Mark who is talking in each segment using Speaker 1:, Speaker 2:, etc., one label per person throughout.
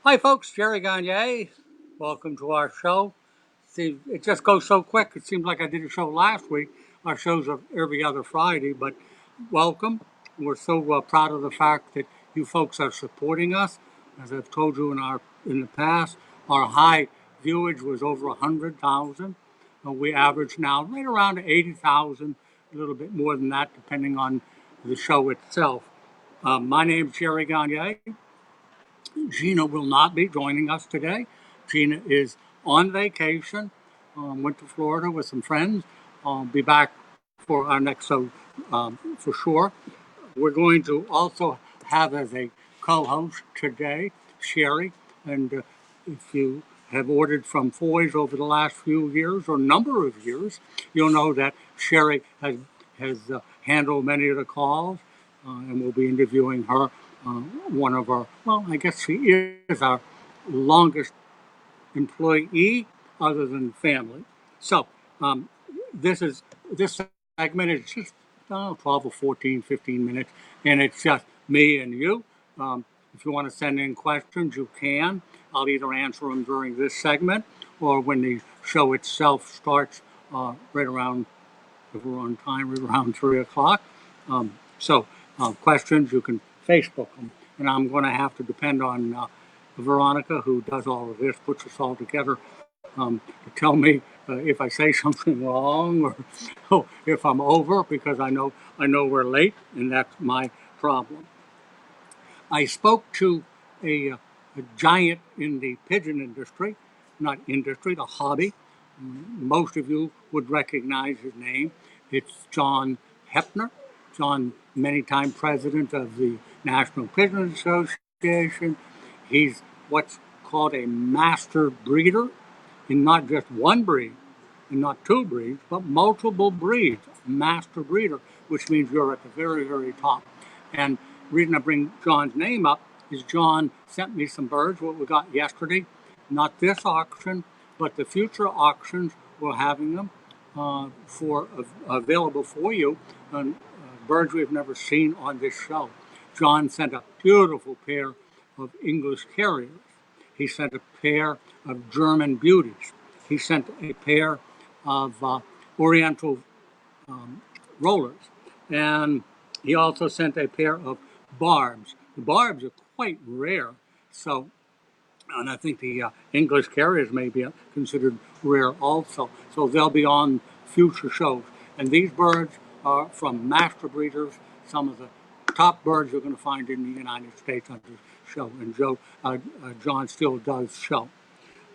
Speaker 1: Hi, folks. Jerry Gagne. Welcome to our show. See, it just goes so quick. It seems like I did a show last week. Our shows are every other Friday, but welcome. We're so proud of the fact that you folks are supporting us. As I've told you in the past, our high viewage was over 100,000. We average now right around 80,000, a little bit more than that, depending on the show itself. My name's Jerry Gagne. Gina will not be joining us today. Gina is on vacation, went to Florida with some friends. I'll be back for our next show for sure. We're going to also have as a co-host today Sherry, and if you have ordered from Foy's over the last few years or number of years, you'll know that Sherry has handled many of the calls, and we'll be interviewing her. One of our, well, I guess she is our longest employee other than family. So this segment is just 12 or 14, 15 minutes, and it's just me and you. If you want to send in questions, you can. I'll either answer them during this segment or when the show itself starts right around, if we're on time, right around 3 o'clock. So questions, you can Facebook them. And I'm going to have to depend on Veronica, who does all of this, puts us all together, to tell me if I say something wrong or if I'm over, because I know we're late, and that's my problem. I spoke to a giant in the pigeon industry, not industry, the hobby. Most of you would recognize his name. It's John Hepner. John, many time president of the National Pigeon Association. He's what's called a master breeder in not just one breed, and not two breeds, but multiple breeds. Master breeder, which means you're at the very, very top. And the reason I bring John's name up is John sent me some birds, what we got yesterday. Not this auction, but the future auctions, we're having them for available for you. And birds we've never seen on this show. John sent a beautiful pair of English carriers. He sent a pair of German beauties. He sent a pair of Oriental rollers. And he also sent a pair of barbs. The barbs are quite rare, so, and I think the English carriers may be considered rare also. So they'll be on future shows. And these birds are from master breeders, some of the top birds you're going to find in the United States on this show. And John still does show.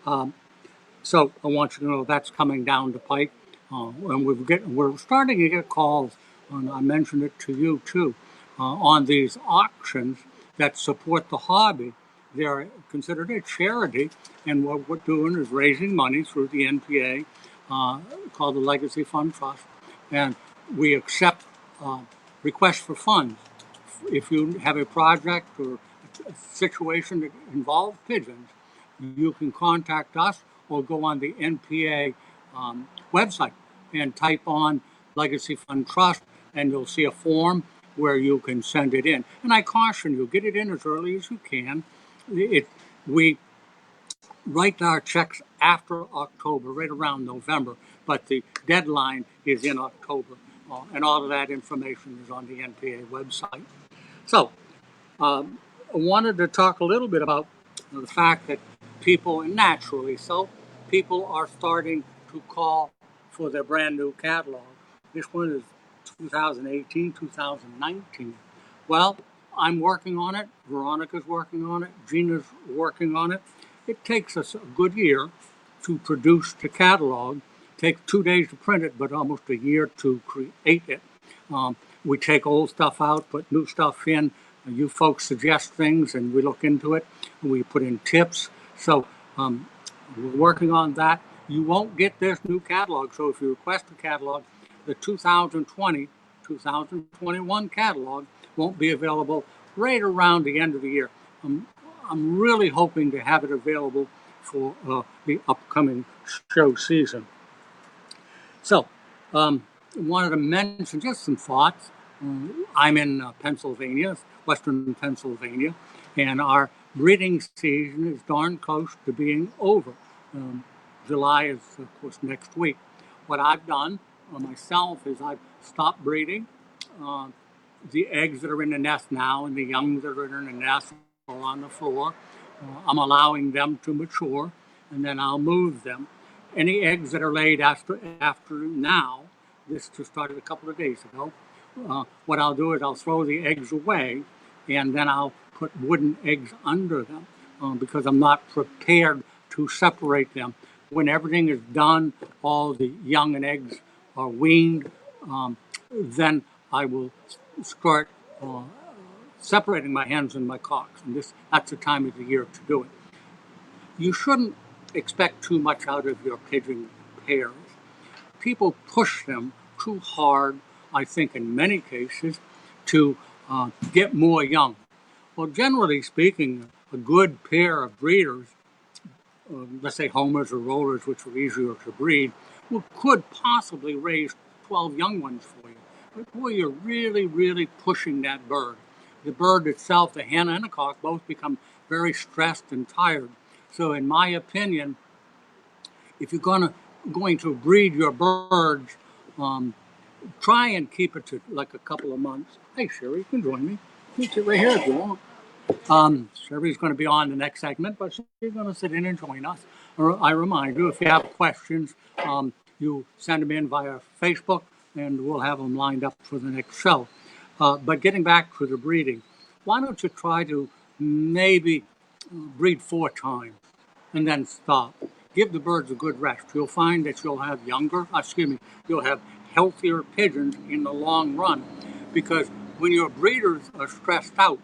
Speaker 1: So I want you to know that's coming down the pike. And we're starting to get calls, and I mentioned it to you too, on these auctions that support the hobby. They're considered a charity, and what we're doing is raising money through the NPA, called the Legacy Fund Trust, and we accept requests for funds. If you have a project or a situation that involves pigeons, you can contact us or go on the NPA website and type on Legacy Fund Trust, and you'll see a form where you can send it in. And I caution you, get it in as early as you can. We write our checks after October, right around November, but the deadline is in October. And all of that information is on the NPA website. So I wanted to talk a little bit about the fact that people, and naturally so, people are starting to call for their brand new catalog. This one is 2018, 2019. Well, I'm working on it. Veronica's working on it. Gina's working on it. It takes us a good year to produce the catalog. It takes 2 days to print it, but almost a year to create it. We take old stuff out, put new stuff in. You folks suggest things, and we look into it. We put in tips. So we're working on that. You won't get this new catalog. So if you request a catalog, the 2020-2021 catalog won't be available right around the end of the year. I'm really hoping to have it available for the upcoming show season. So I wanted to mention just some thoughts. I'm in Pennsylvania, western Pennsylvania, and our breeding season is darn close to being over. Um, July is, of course, next week. What I've done myself is I've stopped breeding. Uh, the eggs that are in the nest now and the young that are in the nest are on the floor. I'm allowing them to mature, and then I'll move them. Any eggs that are laid after now, this just started a couple of days ago, what I'll do is I'll throw the eggs away, and then I'll put wooden eggs under them because I'm not prepared to separate them. When everything is done, all the young and eggs are weaned, then I will start separating my hens and my cocks, and that's the time of the year to do it. You shouldn't expect too much out of your pigeon pairs. People push them too hard, I think, in many cases, to get more young. Well, generally speaking, a good pair of breeders, let's say homers or rollers, which are easier to breed, could possibly raise 12 young ones for you. But boy, you're really, really pushing that bird. The bird itself, the hen and the cock, both become very stressed and tired. So in my opinion, if you're going to breed your birds, try and keep it to like a couple of months. Hey, Sherry, you can join me. You can sit right here if you want. Sherry's going to be on the next segment, but she's going to sit in and join us. I remind you, if you have questions, you send them in via Facebook, and we'll have them lined up for the next show. But getting back to the breeding, why don't you try to maybe breed 4 times and then stop? Give the birds a good rest. You'll find that you'll have you'll have healthier pigeons in the long run, because when your breeders are stressed out,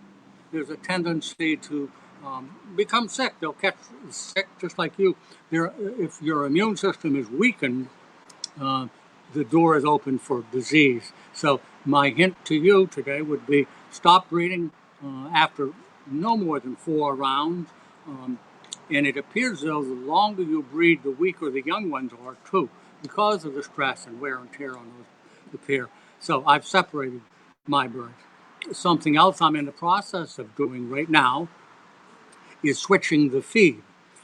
Speaker 1: there's a tendency to become sick. They'll catch sick just like you. If your immune system is weakened, the door is open for disease. So my hint to you today would be stop breeding after no more than 4 rounds. And it appears though the longer you breed, the weaker the young ones are too, because of the stress and wear and tear on the pair. So I've separated my birds. Something else I'm in the process of doing right now is switching the feed.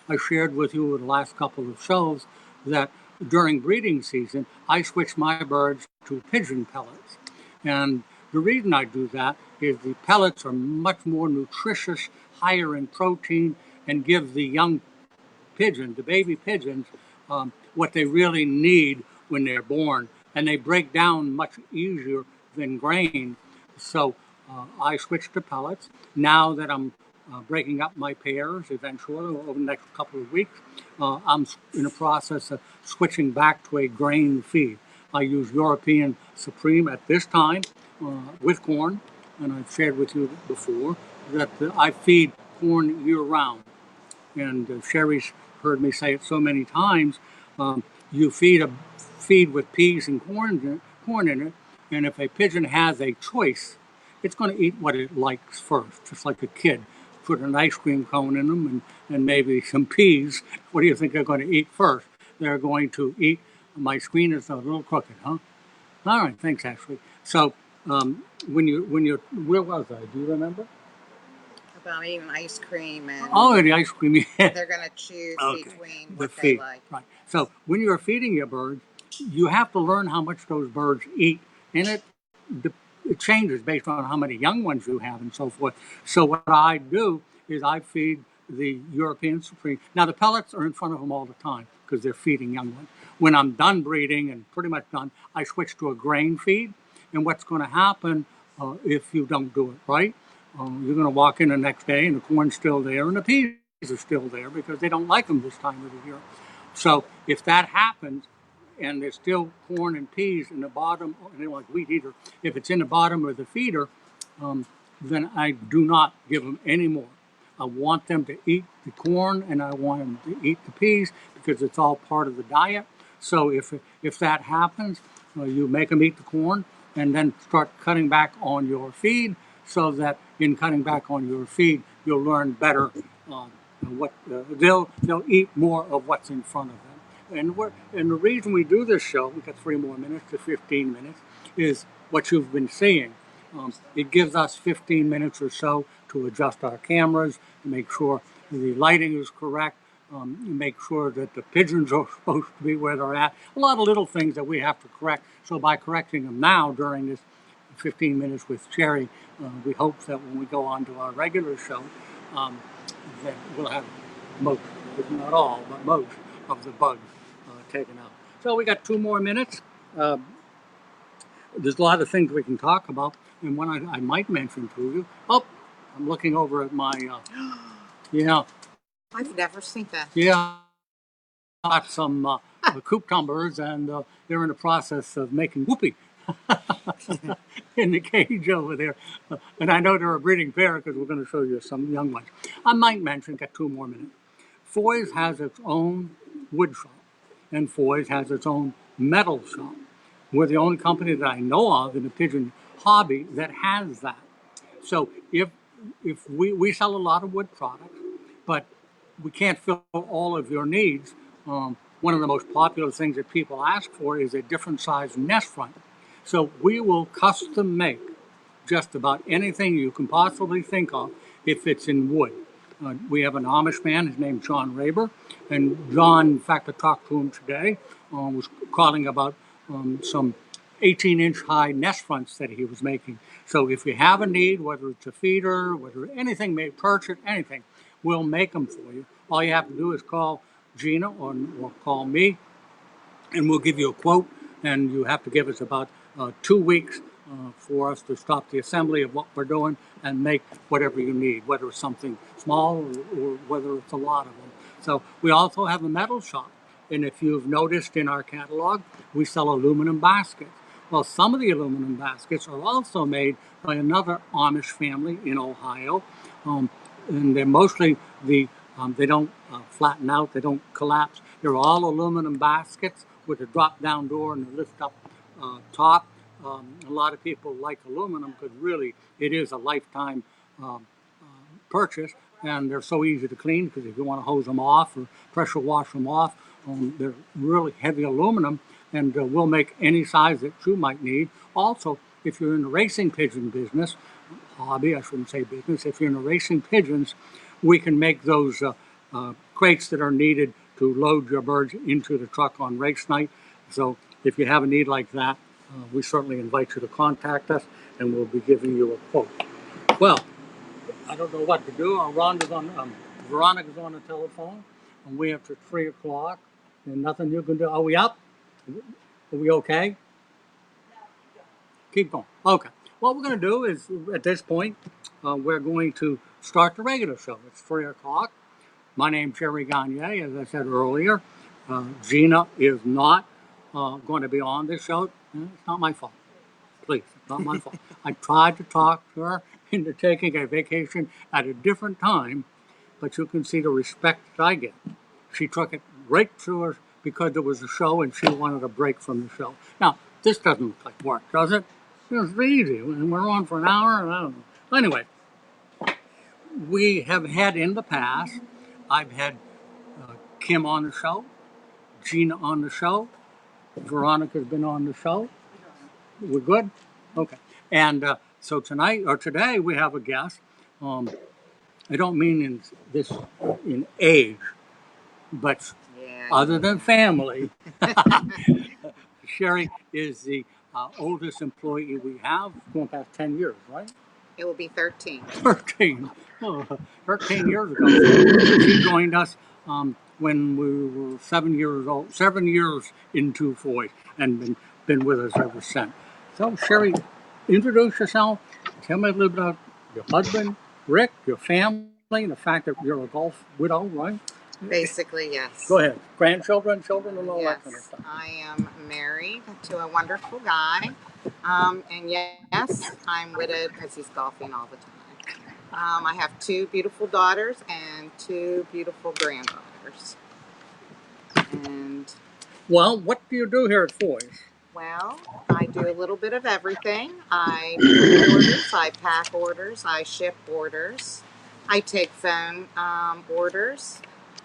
Speaker 1: I shared with you in the last couple of shows that during breeding season, I switch my birds to pigeon pellets. And the reason I do that is the pellets are much more nutritious, higher in protein, and give the young pigeon, the baby pigeons, what they really need when they're born. And they break down much easier than grain. So I switched to pellets. Now that I'm breaking up my pairs eventually over the next couple of weeks, I'm in the process of switching back to a grain feed. I use European Supreme at this time with corn, and I've shared with you before that I feed corn year round. And Sherry's heard me say it so many times. You feed with peas and corn in it, and if a pigeon has a choice, it's going to eat what it likes first, just like a kid. Put an ice cream cone in them and maybe some peas. What do you think they're going to eat first? They're going to eat. My screen is a little crooked, huh? All right, thanks, Ashley. So where was I? Do you remember?
Speaker 2: About eating ice cream and
Speaker 1: the ice cream. Yeah.
Speaker 2: They're going to choose between what
Speaker 1: they
Speaker 2: like.
Speaker 1: Right. So when you're feeding your birds, you have to learn how much those birds eat, and it changes based on how many young ones you have and so forth. So what I do is I feed the European Supreme. Now the pellets are in front of them all the time because they're feeding young ones. When I'm done breeding and pretty much done, I switch to a grain feed. And what's going to happen if you don't do it right? You're going to walk in the next day and the corn's still there and the peas are still there because they don't like them this time of the year. So if that happens and there's still corn and peas in the bottom, and they don't like wheat either, if it's in the bottom of the feeder, then I do not give them any more. I want them to eat the corn and I want them to eat the peas because it's all part of the diet. So if that happens, you make them eat the corn and then start cutting back on your feed, so that in cutting back on your feed, you'll learn better they'll eat more of what's in front of them. And the reason we do this show, we've got 3 more minutes to 15 minutes, is what you've been seeing. It gives us 15 minutes or so to adjust our cameras, to make sure the lighting is correct, make sure that the pigeons are supposed to be where they're at. A lot of little things that we have to correct. So by correcting them now during this 15 minutes with Jerry, we hope that when we go on to our regular show, that we'll have most, if not all, but most of the bugs taken out. So we got 2 more minutes. There's a lot of things we can talk about, and one I might mention to you. Oh, I'm looking over at my,
Speaker 2: I've never seen that.
Speaker 1: Yeah, got some coop tumblers, and they're in the process of making whoopee in the cage over there. And I know they're a breeding pair because we're going to show you some young ones. I might mention, got 2 more minutes. Foy's has its own wood shop, and Foy's has its own metal shop. We're the only company that I know of in the pigeon hobby that has that. So if we sell a lot of wood products, but we can't fill all of your needs. One of the most popular things that people ask for is a different size nest front. So we will custom make just about anything you can possibly think of if it's in wood. We have an Amish man, his name's John Raber, and John, in fact, I talked to him today, was calling about some 18-inch high nest fronts that he was making. So if you have a need, whether it's a feeder, whether anything, may perch it, anything, we'll make them for you. All you have to do is call Gina or call me, and we'll give you a quote, and you have to give us about 2 weeks for us to stop the assembly of what we're doing and make whatever you need, whether it's something small or whether it's a lot of them. So we also have a metal shop, and if you've noticed in our catalog, we sell aluminum baskets. Well, some of the aluminum baskets are also made by another Amish family in Ohio, and they're mostly they don't flatten out, they don't collapse. They're all aluminum baskets with a drop-down door and a lift-up top. A lot of people like aluminum because really it is a lifetime purchase, and they're so easy to clean because if you want to hose them off or pressure wash them off, they're really heavy aluminum, and we'll make any size that you might need. Also, if you're in the racing pigeon business, hobby, I shouldn't say business, if you're in the racing pigeons, we can make those crates that are needed to load your birds into the truck on race night. So if you have a need like that, we certainly invite you to contact us, and we'll be giving you a quote. Well, I don't know what to do. Veronica's on the telephone, and we have to 3 o'clock, and nothing you can do. Are we up? Are we okay? Keep going. Okay. What we're going to do is, at this point, we're going to start the regular show. It's 3 o'clock. My name's Jerry Gagne, as I said earlier. Gina is not going to be on this show. It's not my fault. Please, it's not my fault. I tried to talk to her into taking a vacation at a different time, but you can see the respect that I get. She took it right through her because there was a show and she wanted a break from the show. Now, this doesn't look like work, does it? It's easy, and we're on for an hour, and I don't know. Anyway, we have had in the past, I've had Kim on the show, Gina on the show, Veronica's been on the show. We're good? Okay. And so today we have a guest. I don't mean in age, but other than family. Sherry is the oldest employee we have, going past 10 years, right?
Speaker 2: It will be 13.
Speaker 1: 13. Oh, 13 years ago. She joined us when we were 7 years old, 7 years into Foy, and been with us ever since. So, Sherry, introduce yourself. Tell me a little bit about your husband, Rick, your family, and the fact that you're a golf widow, right?
Speaker 2: Basically, yes.
Speaker 1: Go ahead. Grandchildren, children, and all that kind of stuff.
Speaker 2: I am married to a wonderful guy. And yes, I'm widowed because he's golfing all the time. I have 2 beautiful daughters and 2 beautiful granddaughters. And
Speaker 1: well, what do you do here at Foy's?
Speaker 2: Well, I do a little bit of everything. I do orders, I pack orders, I ship orders, I take phone orders,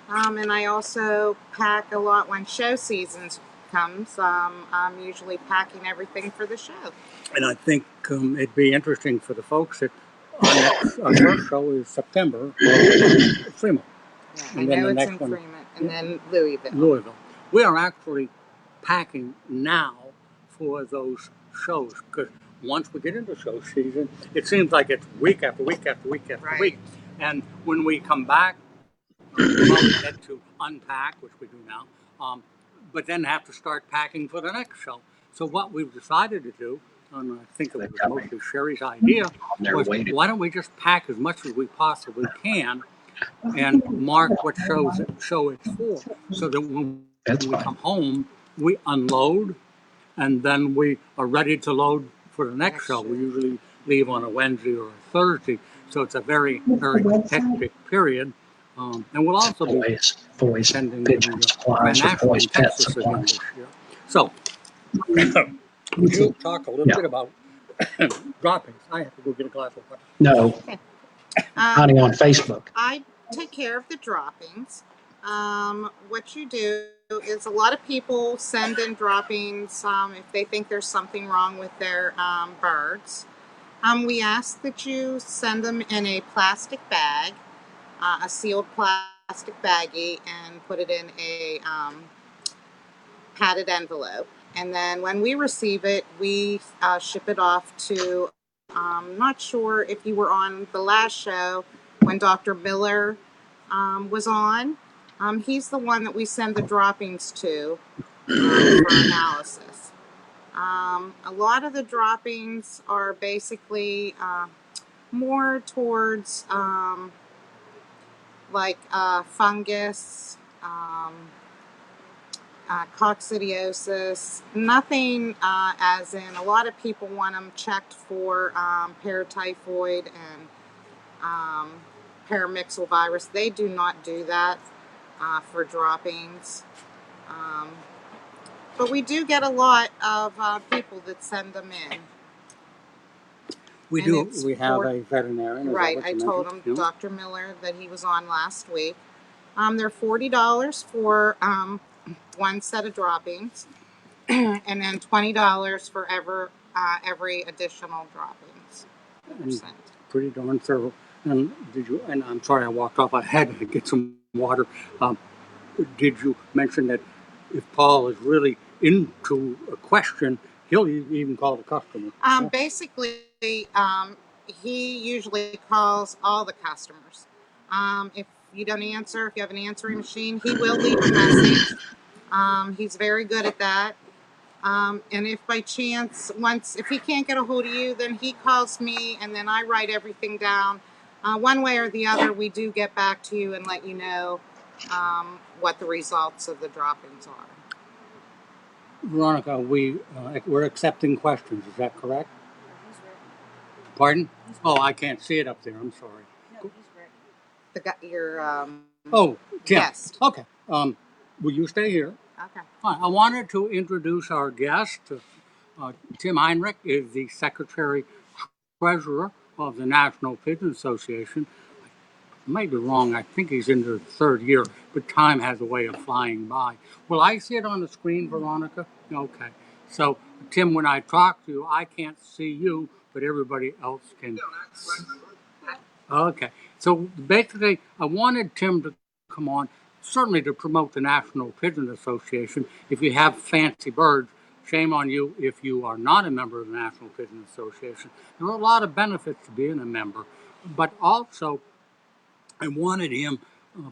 Speaker 2: and I also pack a lot when show seasons comes, I'm usually packing everything for the show.
Speaker 1: And I think it'd be interesting for the folks that our first show is September, Fremont.
Speaker 2: Yeah,
Speaker 1: And
Speaker 2: I
Speaker 1: then
Speaker 2: know
Speaker 1: the
Speaker 2: it's
Speaker 1: next
Speaker 2: in
Speaker 1: one,
Speaker 2: Fremont, and then Louisville.
Speaker 1: Louisville. We are actually packing now for those shows because once we get into show season, it seems like it's week after week after week after
Speaker 2: Right.
Speaker 1: week. And when we come back, we get to unpack, which we do now, but then have to start packing for the next show. So what we've decided to do, and I think it was mostly Sherry's idea, was why don't we just pack as much as we possibly can and mark what show it's for, so that when we come home, we unload, and then we are ready to load for the next show. We usually leave on a Wednesday or a Thursday, so it's a very, very hectic period. And we'll also be attending the National in Texas again this year. So, would you talk a little bit about droppings? I have to go get a glass of water.
Speaker 3: No, honey, on Facebook.
Speaker 2: I take care of the droppings. What you do is a lot of people send in droppings if they think there's something wrong with their birds. We ask that you send them in a plastic bag, a sealed plastic baggie, and put it in a padded envelope. And then when we receive it, we ship it off to, I'm not sure if you were on the last show when Dr. Miller was on. He's the one that we send the droppings to for analysis. A lot of the droppings are basically more towards like fungus, coccidiosis, nothing as in a lot of people want them checked for paratyphoid and paramyxovirus. They do not do that for droppings. But we do get a lot of people that send them in.
Speaker 1: We do. We have a veterinarian.
Speaker 2: Right. I told him, Dr. Miller, that he was on last week. They're $40 for one set of droppings, and then $20 for every additional droppings.
Speaker 1: Pretty darn thorough. And did you? And I'm sorry, I walked off. I had to get some water. Did you mention that if Paul is really into a question, he'll even call the customer?
Speaker 2: Basically, he usually calls all the customers. If you don't answer, if you have an answering machine, he will leave a message. He's very good at that. And if by chance, if he can't get a hold of you, then he calls me, and then I write everything down. One way or the other, we do get back to you and let you know what the results of the droppings are.
Speaker 1: Veronica, we're accepting questions. Is that correct? Pardon? Oh, I can't see it up there. I'm sorry.
Speaker 2: No, he's ready. Your
Speaker 1: oh, Tim.
Speaker 2: Guest.
Speaker 1: Okay. Will you stay here?
Speaker 2: Okay.
Speaker 1: I wanted to introduce our guest. Tim Heidrich is the Secretary Treasurer of the National Pigeon Association. I might be wrong. I think he's in the third year, but time has a way of flying by. Will I see it on the screen, Veronica? Okay. So, Tim, when I talk to you, I can't see you, but everybody else can. Okay. So, basically, I wanted Tim to come on, certainly to promote the National Pigeon Association. If you have fancy birds, shame on you if you are not a member of the National Pigeon Association. There are a lot of benefits to being a member, but also I wanted him,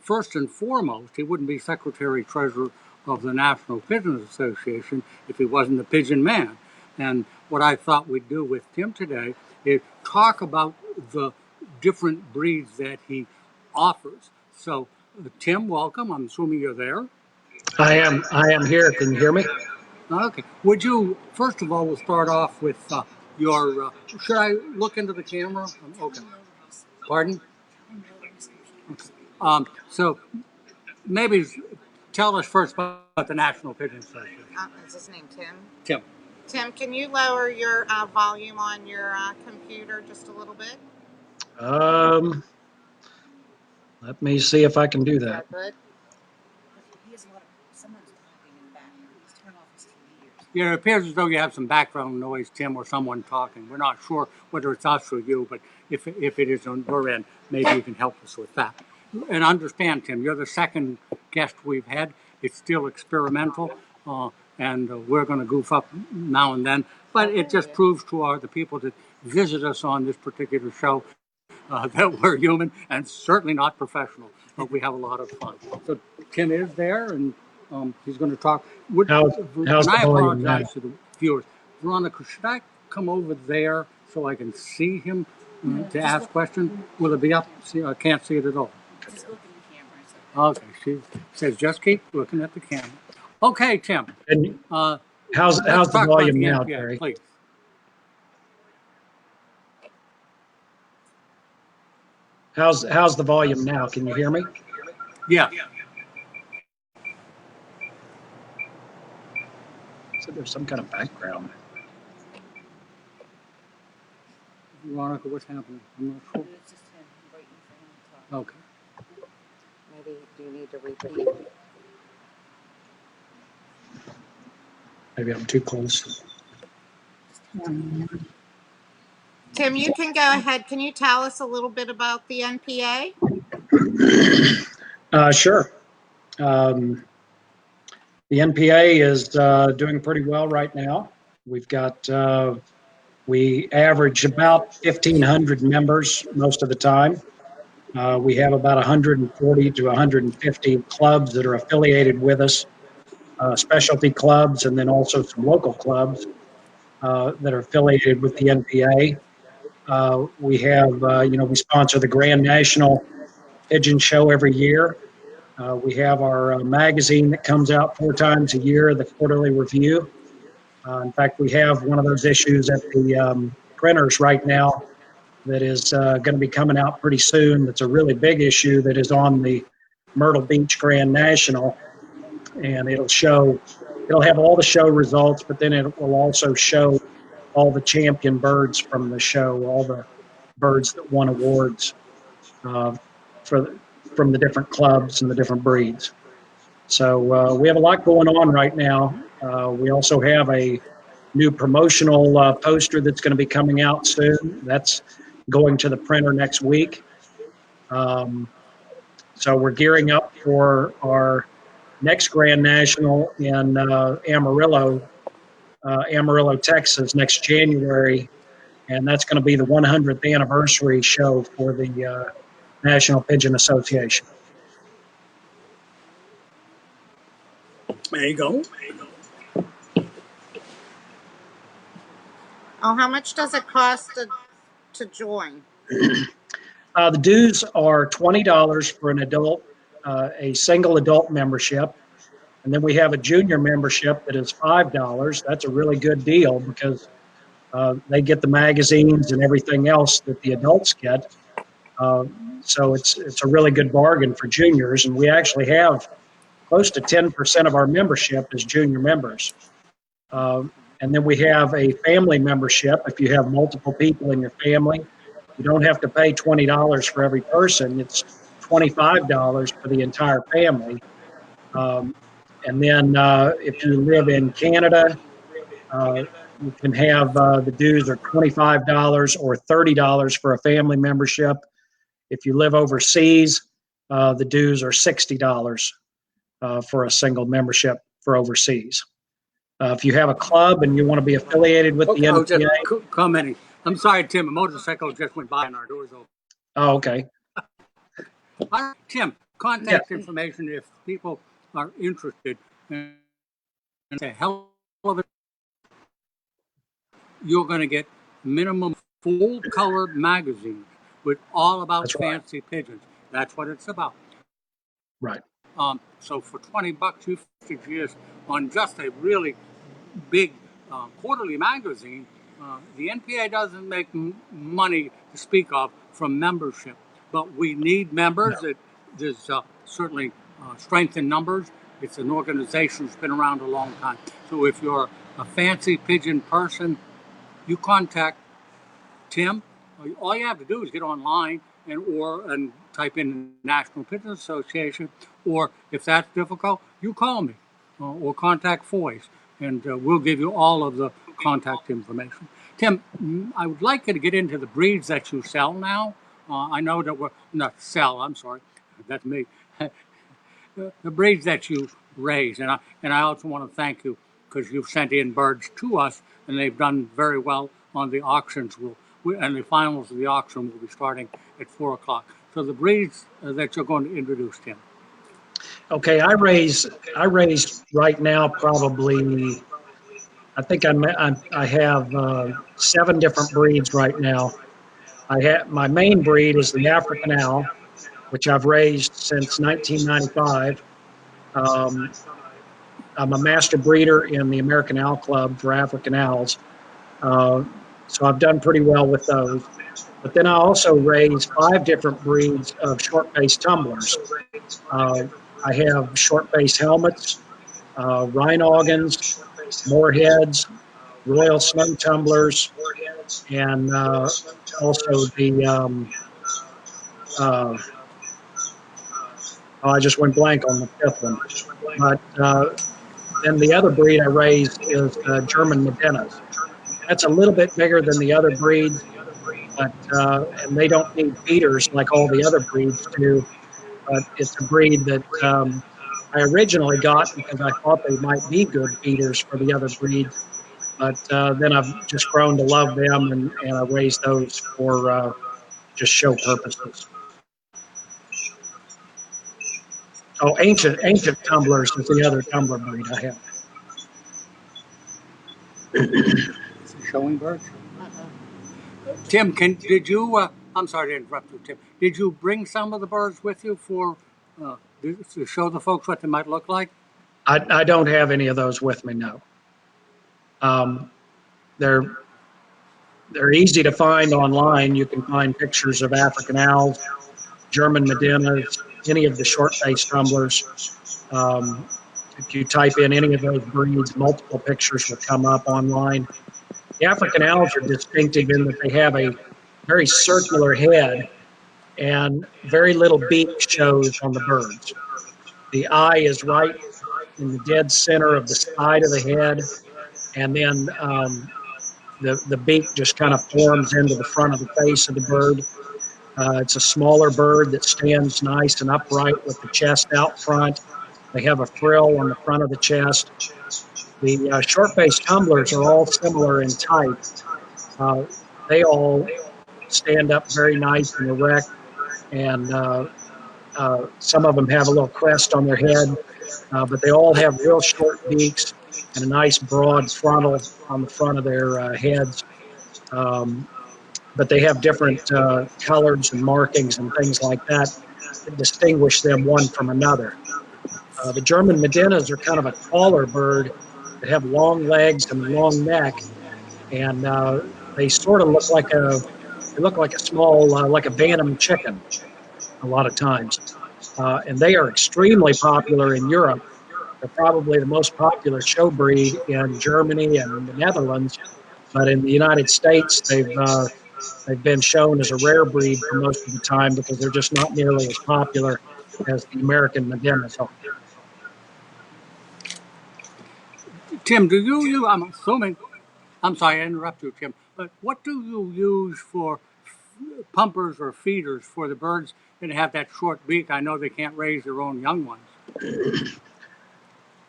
Speaker 1: first and foremost, he wouldn't be Secretary Treasurer of the National Pigeon Association if he wasn't a pigeon man. And what I thought we'd do with Tim today is talk about the different breeds that he offers. So, Tim, welcome. I'm assuming you're there.
Speaker 3: I am here. Can you hear me?
Speaker 1: Okay. Would you, first of all, we'll start off with your, should I look into the camera? Okay. Pardon? So maybe tell us first about the National Pigeon Association.
Speaker 2: Is his name Tim?
Speaker 1: Tim.
Speaker 2: Tim, can you lower your volume on your computer just a little bit?
Speaker 3: Let me see if I can do that.
Speaker 2: Good.
Speaker 4: He has a lot of someone's talking in the background. He's turning off his
Speaker 1: Yeah, it appears as though you have some background noise, Tim, or someone talking. We're not sure whether it's us or you, but if it is on your end, maybe you can help us with that. And understand, Tim, you're the second guest we've had. It's still experimental, and we're going to goof up now and then. But it just proves to the people that visit us on this particular show that we're human and certainly not professional, but we have a lot of fun. So Tim is there, and he's going to talk.
Speaker 3: How's
Speaker 1: And
Speaker 3: the
Speaker 1: I
Speaker 3: volume now?
Speaker 1: apologize to the viewers. Veronica, should I come over there so I can see him to ask questions? Will it be up? See, I can't see it at all.
Speaker 4: Just look in the camera.
Speaker 1: Okay, she says just keep looking at the camera. Okay, Tim.
Speaker 3: And
Speaker 1: Uh,
Speaker 3: how's
Speaker 1: let's
Speaker 3: the
Speaker 1: talk about
Speaker 3: volume
Speaker 1: the
Speaker 3: now,
Speaker 1: NPA,
Speaker 3: Terry?
Speaker 1: please.
Speaker 3: How's the volume now? Can you hear me?
Speaker 1: Yeah.
Speaker 3: So there's some kind of background.
Speaker 1: Veronica, what's happening? I'm not sure.
Speaker 4: It's just him waiting for him to talk.
Speaker 1: Okay.
Speaker 2: Maybe do you need to repeat?
Speaker 3: Maybe I'm too close.
Speaker 2: Tim, you can go ahead. Can you tell us a little bit about the NPA?
Speaker 3: Sure. The NPA is doing pretty well right now. We've got, we average about 1,500 members most of the time. We have about 140 to 150 clubs that are affiliated with us, specialty clubs, and then also some local clubs that are affiliated with the NPA. We have, we sponsor the Grand National Pigeon Show every year. We have our magazine that comes out 4 times a year, the Quarterly Review. In fact, we have one of those issues at the printers right now that is going to be coming out pretty soon. That's a really big issue that is on the Myrtle Beach Grand National, and it'll have all the show results, but then it will also show all the champion birds from the show, all the birds that won awards from the different clubs and the different breeds. So we have a lot going on right now. We also have a new promotional poster that's going to be coming out soon. That's going to the printer next week. So we're gearing up for our next Grand National in Amarillo, Texas, next January. And that's going to be the 100th anniversary show for the National Pigeon Association.
Speaker 1: There you go.
Speaker 2: Oh, how much does it cost to join?
Speaker 3: The dues are $20 for an adult, a single adult membership. And then we have a junior membership that is $5. That's a really good deal because they get the magazines and everything else that the adults get. So it's a really good bargain for juniors. And we actually have close to 10% of our membership is junior members. And then we have a family membership. If you have multiple people in your family, you don't have to pay $20 for every person. It's $25 for the entire family. And then if you live in Canada, you can have the dues are $25 or $30 for a family membership. If you live overseas, the dues are $60 for a single membership for overseas. If you have a club and you want to be affiliated with the NPA.
Speaker 1: I was just commenting. I'm sorry, Tim. A motorcycle just went by and our doors open.
Speaker 3: Oh, okay.
Speaker 1: Tim, contact information if people are interested. And it's a hell of a. You're going to get minimum full-color magazines with all about
Speaker 3: That's right.
Speaker 1: fancy pigeons. That's what it's about.
Speaker 3: Right.
Speaker 1: So for $20, you suggest on just a really big quarterly magazine, the NPA doesn't make money to speak of from membership, but we need members.
Speaker 3: No.
Speaker 1: There's certainly strength in numbers. It's an organization that's been around a long time. So if you're a fancy pigeon person, you contact Tim. All you have to do is get online and type in National Pigeon Association, or if that's difficult, you call me or contact Foy's, and we'll give you all of the contact information. Tim, I would like you to get into the breeds that you sell now. I know that we're not sell. I'm sorry, that's me. The breeds that you raise, and I also want to thank you because you've sent in birds to us, and they've done very well on the auctions. And the finals of the auction will be starting at 4 o'clock. So the breeds that you're going to introduce, Tim.
Speaker 3: Okay, I raise right now probably, I think I have 7 different breeds right now. My main breed is the African owl, which I've raised since 1995. I'm a master breeder in the American Owl Club for African owls, so I've done pretty well with those. But then I also raise 5 different breeds of short-faced tumblers. I have short-faced helmets, rhinoghans, moorheads, royal snow tumblers, and also the I just went blank on the 5th one. But then the other breed I raise is German Madennas. That's a little bit bigger than the other breeds, but and they don't need feeders like all the other breeds do. But it's a breed that I originally got because I thought they might be good feeders for the other breeds. But then I've just grown to love them, and I raise those for just show purposes. Oh, ancient tumblers is the other tumbler breed I have.
Speaker 1: Showing birds. Tim, did you? I'm sorry to interrupt you, Tim. Did you bring some of the birds with you for to show the folks what they might look like?
Speaker 3: I don't have any of those with me, no. They're easy to find online. You can find pictures of African owls, German Madennas, any of the short-faced tumblers. If you type in any of those breeds, multiple pictures will come up online. The African owls are distinctive in that they have a very circular head and very little beak shows on the birds. The eye is right in the dead center of the side of the head, and then the beak just kind of forms into the front of the face of the bird. It's a smaller bird that stands nice and upright with the chest out front. They have a frill on the front of the chest. The short-faced tumblers are all similar in type. They all stand up very nice and erect, and some of them have a little crest on their head, but they all have real short beaks and a nice broad frontal on the front of their heads. But they have different colors and markings and things like that distinguish them one from another. The German Madennas are kind of a taller bird that have long legs and a long neck, and they sort of look like a small like a bantam chicken a lot of times, and they are extremely popular in Europe. They're probably the most popular show breed in Germany and the Netherlands, but in the United States they've been shown as a rare breed for most of the time because they're just not nearly as popular as the American Madennas are.
Speaker 1: Tim, do you use? I'm assuming. I'm sorry, I interrupt you, Tim. But what do you use for pumpers or feeders for the birds that have that short beak? I know they can't raise their own young ones.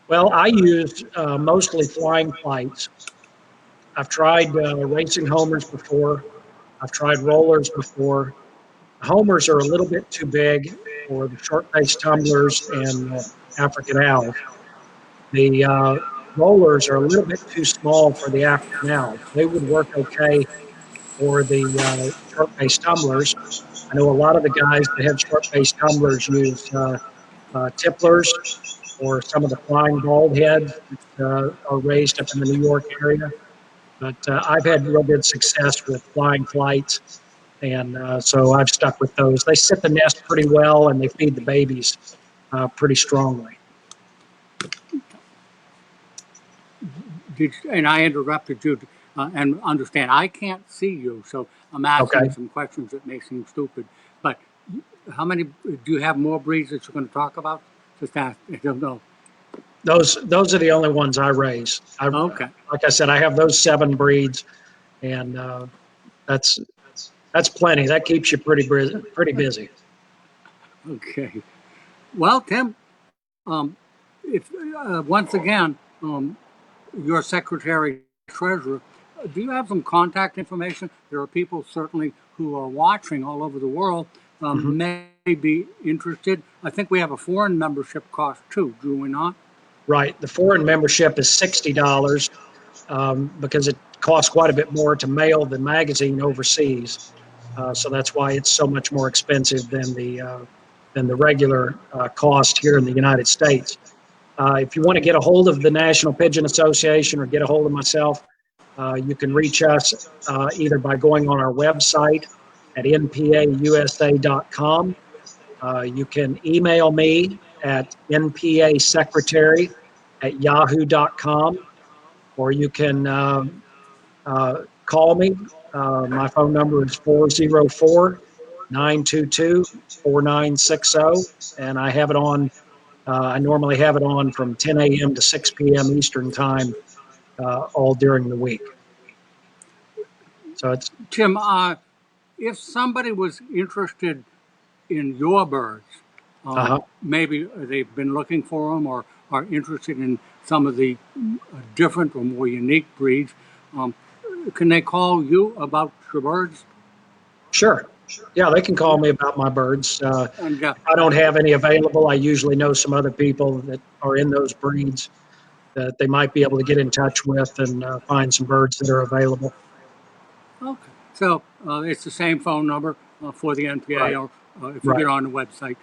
Speaker 3: Well, I use mostly flying flights. I've tried racing homers before. I've tried rollers before. Homers are a little bit too big for the short-faced tumblers and African owls. The rollers are a little bit too small for the African owls. They would work okay for the short-faced tumblers. I know a lot of the guys that have short-faced tumblers use tipplers or some of the flying bald heads that are raised up in the New York area. But I've had real good success with flying flights, and so I've stuck with those. They sit the nest pretty well, and they feed the babies pretty strongly.
Speaker 1: And I interrupted you, and understand I can't see you, so I'm asking some questions that may seem stupid. But how many do you have more breeds that you're going to talk about? Just ask. I don't know.
Speaker 3: Those are the only ones I raise.
Speaker 1: Okay.
Speaker 3: Like I said, I have those 7 breeds, and that's plenty. That keeps you pretty busy.
Speaker 1: Okay. Well, Tim, if once again, your secretary treasurer, do you have some contact information? There are people certainly who are watching all over the world,
Speaker 3: Mhm.
Speaker 1: may be interested. I think we have a foreign membership cost too, do we not?
Speaker 3: Right. The foreign membership is $60 because it costs quite a bit more to mail the magazine overseas. So that's why it's so much more expensive than the regular cost here in the United States. If you want to get a hold of the National Pigeon Association or get a hold of myself, you can reach us either by going on our website at npausa.com. You can email me at npasecretary@yahoo.com, or you can call me. My phone number is 404-922-4960, and I have it on. I normally have it on from 10 a.m. to 6 p.m. Eastern time all during the week. So it's
Speaker 1: Tim, if somebody was interested in your birds, maybe they've been looking for them or are interested in some of the different or more unique breeds, um, can they call you about your birds?
Speaker 3: sure. Yeah, they can call me about my birds.
Speaker 1: And
Speaker 3: I don't have any available. I usually know some other people that are in those breeds that they might be able to get in touch with and find some birds that are available.
Speaker 1: okay, so it's the same phone number for the NPA,
Speaker 3: Right,
Speaker 1: or if you
Speaker 3: right,
Speaker 1: get on the website,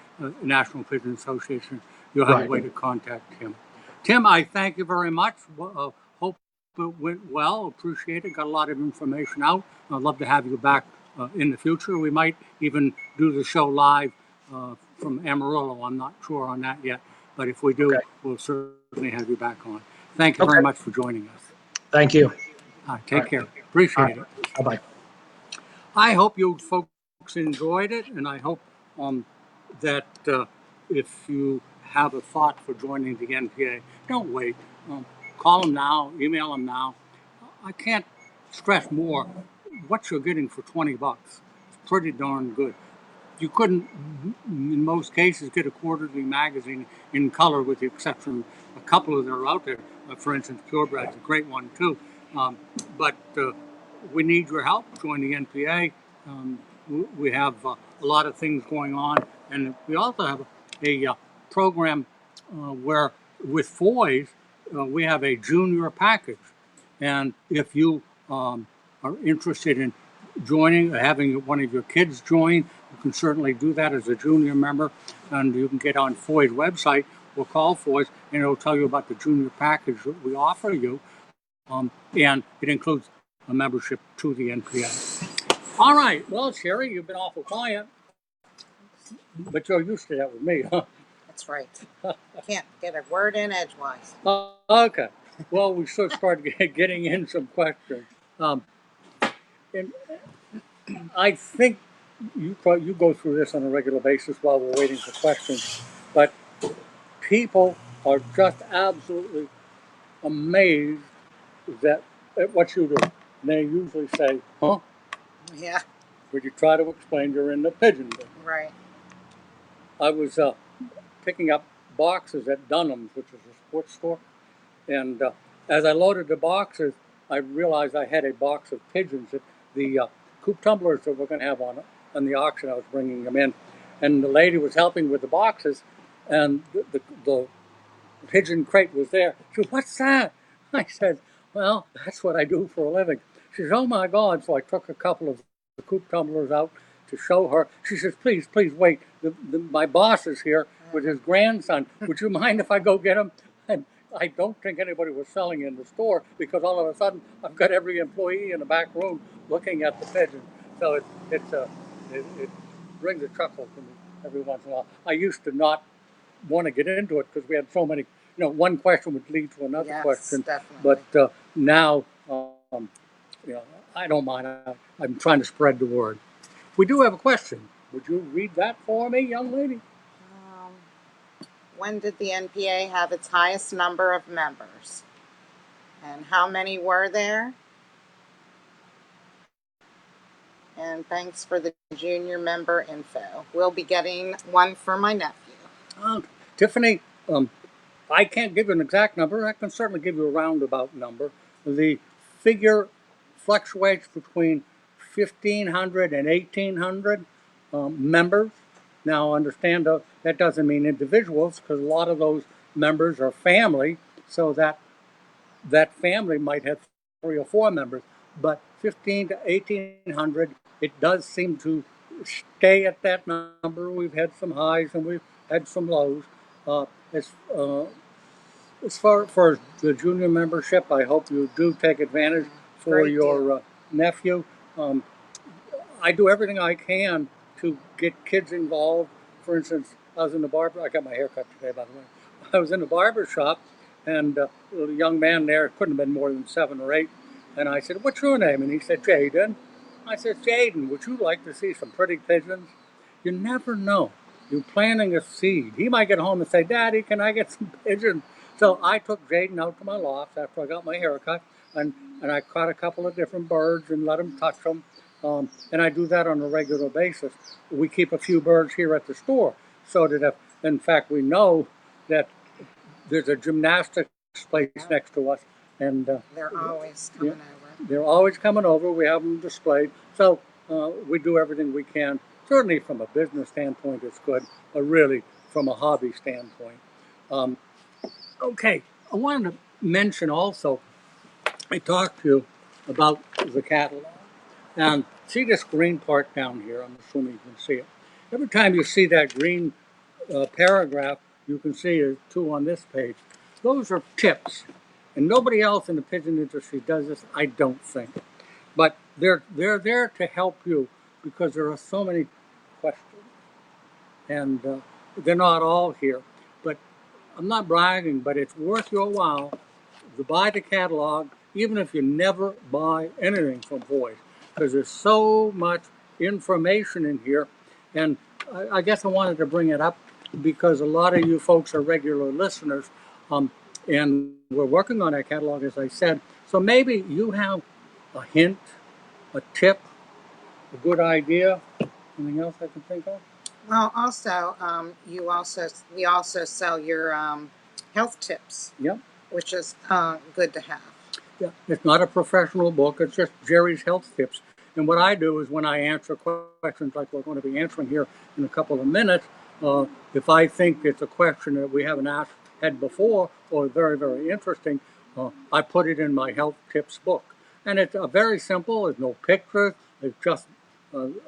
Speaker 1: National Pigeon Association, you'll have a
Speaker 3: right.
Speaker 1: way to contact him. Tim, I thank you very much. Hope it went well. Appreciate it. Got a lot of information out. I'd love to have you back in the future. We might even do the show live from Amarillo. I'm not sure on that yet, but if we do,
Speaker 3: Okay,
Speaker 1: we'll certainly have you back on. Thank you very
Speaker 3: okay.
Speaker 1: much for joining us.
Speaker 3: Thank you. All
Speaker 1: Take
Speaker 3: right,
Speaker 1: care.
Speaker 3: all right.
Speaker 1: Appreciate it.
Speaker 3: Bye-bye.
Speaker 1: I hope you folks enjoyed it, and I hope that if you have a thought for joining the NPA, don't wait. Um, Call them now, email them now. I can't stress more what you're getting for $20. It's pretty darn good. You couldn't, in most cases, get a quarterly magazine in color, with the exception of a couple of that are out there. For instance, Purebred's a great one too. But we need your help. Join the NPA. We have a lot of things going on, and we also have a program where, with FOIs, we have a junior package. And if you are interested in joining, or having one of your kids join, you can certainly do that as a junior member. And you can get on FOI's website or call FOI's, and it'll tell you about the junior package that we offer you. And it includes a membership to the NPA. All right. Well, Sherry, you've been awful quiet, but you're used to that with me, huh?
Speaker 2: That's right. Can't get a word in edgewise.
Speaker 1: Okay. Well, we should start getting in some questions. And I think you go through this on a regular basis while we're waiting for questions, but people are just absolutely amazed that at what you do. And they usually say, "Huh?"
Speaker 2: Yeah,
Speaker 1: Would you try to explain you're in the pigeon business?
Speaker 2: right.
Speaker 1: I was picking up boxes at Dunham's, which is a sports store, and as I loaded the boxes, I realized I had a box of pigeons that the coop tumblers that we're going to have on the auction. I was bringing them in, and the lady was helping with the boxes, and the pigeon crate was there. She said, "What's that?" I said, "Well, that's what I do for a living." She said, "Oh my God!" So I took a couple of the coop tumblers out to show her. She says, "Please, please wait. My boss is here with his grandson. Would you mind if I go get him?" And I don't think anybody was selling in the store, because all of a sudden I've got every employee in the back room looking at the pigeon. So it brings a chuckle to me every once in a while. I used to not want to get into it because we had so many. One question would lead to another
Speaker 2: Yes,
Speaker 1: question.
Speaker 2: definitely.
Speaker 1: But now, I don't mind. I'm trying to spread the word. We do have a question. Would you read that for me, young lady?
Speaker 2: Um, When did the NPA have its highest number of members? And how many were there? And thanks for the junior member info. We'll be getting one for my nephew.
Speaker 1: Tiffany, I can't give you an exact number. I can certainly give you a roundabout number. The figure fluctuates between 1,500 and 1,800 members. Now, understand that doesn't mean individuals, because a lot of those members are family, so that family might have 3 or 4 members. But 15 to 1,800, it does seem to stay at that number. We've had some highs and we've had some lows. As far as the junior membership, I hope you do take advantage for
Speaker 2: Great
Speaker 1: your nephew. I do everything I can to get kids involved. For instance, I was in the barber. I got my hair cut today, by the way. I was in the barber shop, and a young man there, couldn't have been more than 7 or 8. And I said, "What's your name?" And he said, "Jaden." I said, "Jaden, would you like to see some pretty pigeons?" You never know. You're planting a seed. He might get home and say, "Daddy, can I get some pigeons?" So I took Jaden out to my loft after I got my hair cut, and I caught a couple of different birds and let him touch them. And I do that on a regular basis. We keep a few birds here at the store, so that if, in fact, we know that there's a gymnastics place next to us, and
Speaker 2: They're always coming over.
Speaker 1: they're always coming over. We have them displayed, so we do everything we can. Certainly, from a business standpoint, it's good, but really, from a hobby standpoint. Okay, I wanted to mention also, I talked to you about the catalog. And see this green part down here? I'm assuming you can see it. Every time you see that green paragraph, you can see there's 2 on this page. Those are tips. And nobody else in the pigeon industry does this, I don't think. But they're there to help you because there are so many questions. And they're not all here. But I'm not bragging, but it's worth your while to buy the catalog, even if you never buy anything from Voice, because there's so much information in here. And I guess I wanted to bring it up because a lot of you folks are regular listeners, and we're working on that catalog, as I said. So maybe you have a hint, a tip, a good idea. Anything else I can think of?
Speaker 2: Well, also, we also sell your health tips.
Speaker 1: Yep.
Speaker 2: Which is good to have.
Speaker 1: Yeah, it's not a professional book. It's just Jerry's health tips. And what I do is when I answer questions like we're going to be answering here in a couple of minutes, if I think it's a question that we haven't had before or very, very interesting, I put it in my health tips book. And it's very simple. There's no pictures. It's just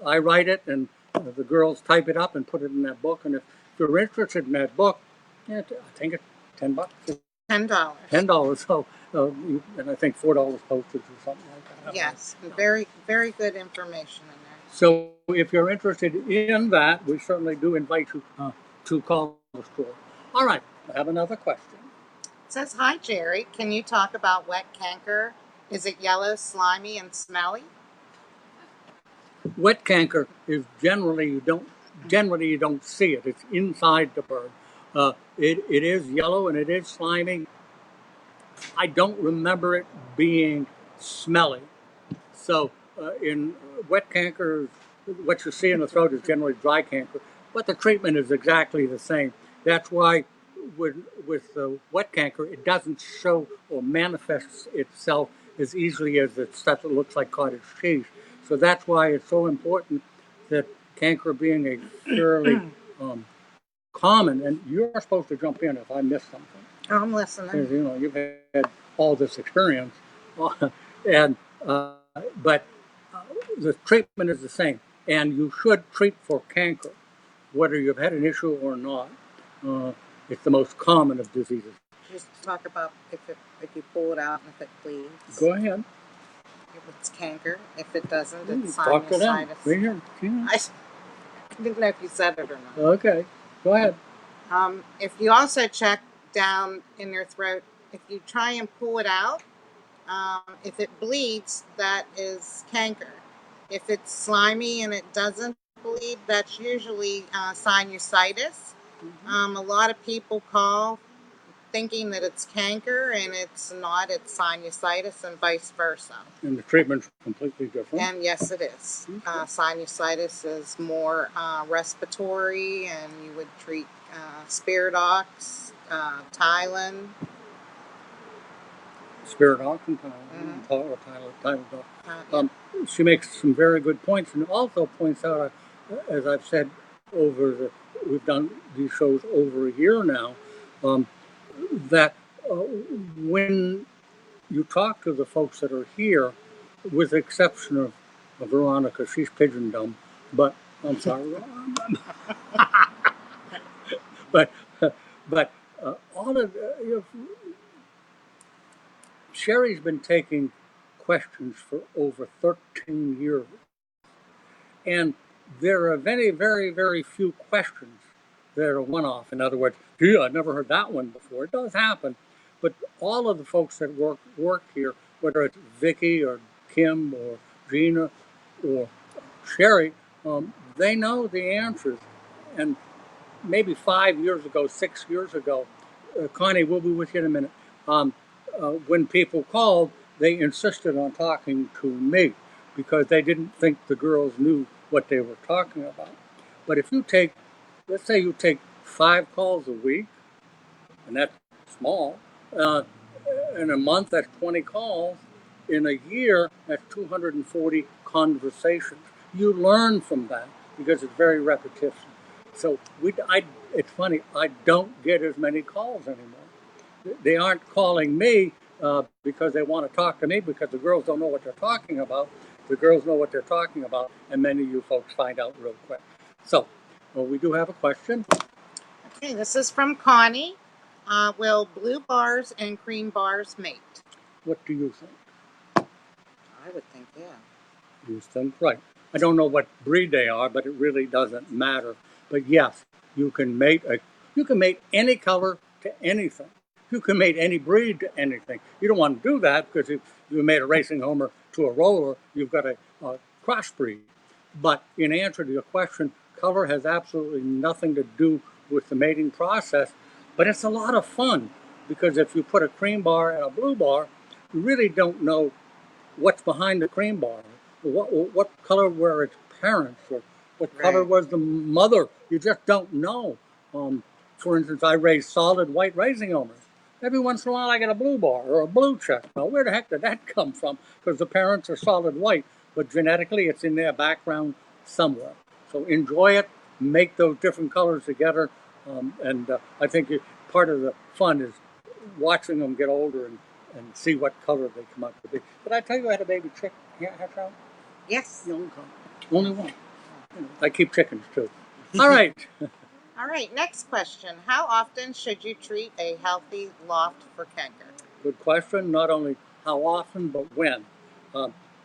Speaker 1: I write it and the girls type it up and put it in that book. And if you're interested in that book, I think it's $10.
Speaker 2: $10.
Speaker 1: $10. So, and I think $4 postage or something like that.
Speaker 2: Yes, very, very good information in there.
Speaker 1: So, if you're interested in that, we certainly do invite you to call the store. All right, I have another question.
Speaker 2: It says, "Hi Jerry, can you talk about wet canker? Is it yellow, slimy, and smelly?"
Speaker 1: Wet canker is generally you don't see it. It's inside the bird. It is yellow and it is slimy. I don't remember it being smelly. So in wet canker, what you see in the throat is generally dry canker, but the treatment is exactly the same. That's why with wet canker, it doesn't show or manifest itself as easily as the stuff that looks like cottage cheese. So that's why it's so important that canker being a fairly common, and you're supposed to jump in if I miss something.
Speaker 2: I'm listening.
Speaker 1: You know, you've had all this experience, and but the treatment is the same, and you should treat for canker, whether you've had an issue or not. It's the most common of diseases.
Speaker 2: Just talk about if you pull it out and if it bleeds.
Speaker 1: Go ahead.
Speaker 2: If it's canker. If it doesn't, it's
Speaker 1: Talk to them.
Speaker 2: sinusitis.
Speaker 1: Right here. Yeah.
Speaker 2: I didn't know if you said it or not.
Speaker 1: Okay. Go ahead.
Speaker 2: If you also check down in your throat, if you try and pull it out, if it bleeds, that is canker. If it's slimy and it doesn't bleed, that's usually sinusitis. A lot of people call thinking that it's canker, and it's not. It's sinusitis and vice versa.
Speaker 1: And the treatment's completely different.
Speaker 2: And yes, it is. Sinusitis is more respiratory, and you would treat Spiridox, Tylen.
Speaker 1: Spiridox and Tylenol. She makes some very good points, and also points out, as I've said we've done these shows over a year now, that when you talk to the folks that are here, with the exception of Veronica, she's pigeon dumb, but I'm sorry, but all of Sherry's been taking questions for over 13 years, and there are very, very, very few questions that are one-off. In other words, gee, I've never heard that one before. It does happen, but all of the folks that work here, whether it's Vicky or Kim or Gina or Sherry, they know the answers. And maybe 5 years ago, 6 years ago, Connie, we'll be with you in a minute. When people called, they insisted on talking to me because they didn't think the girls knew what they were talking about. But if you take, let's say you take 5 calls a week, and that's small, in a month that's 20 calls, in a year that's 240 conversations. You learn from that because it's very repetitive. So it's funny, I don't get as many calls anymore. They aren't calling me because they want to talk to me, because the girls don't know what they're talking about. The girls know what they're talking about, and many of you folks find out real quick. So, we do have a question.
Speaker 2: Okay, this is from Connie. Will blue bars and cream bars mate?
Speaker 1: What do you think?
Speaker 2: I would think, yeah.
Speaker 1: You think right. I don't know what breed they are, but it really doesn't matter. But yes, you can mate any color to anything. You can mate any breed to anything. You don't want to do that because if you made a racing homer to a roller, you've got a crossbreed. But in answer to your question, color has absolutely nothing to do with the mating process, but it's a lot of fun because if you put a cream bar and a blue bar, you really don't know what's behind the cream bar. What color were its parents, or what color was the mother? You just don't know. For instance, I raise solid white racing homers. Every once in a while I get a blue bar or a blue check. Now, where the heck did that come from? Because the parents are solid white, but genetically it's in their background somewhere. So enjoy it, make those different colors together, and I think part of the fun is watching them get older and see what color they come up to be. But I tell you, I had a baby chick. Yeah, child?
Speaker 2: Yes.
Speaker 1: Only one. I keep chickens too. All right.
Speaker 2: All right, next question. How often should you treat a healthy loft for canker?
Speaker 1: Good question. Not only how often, but when.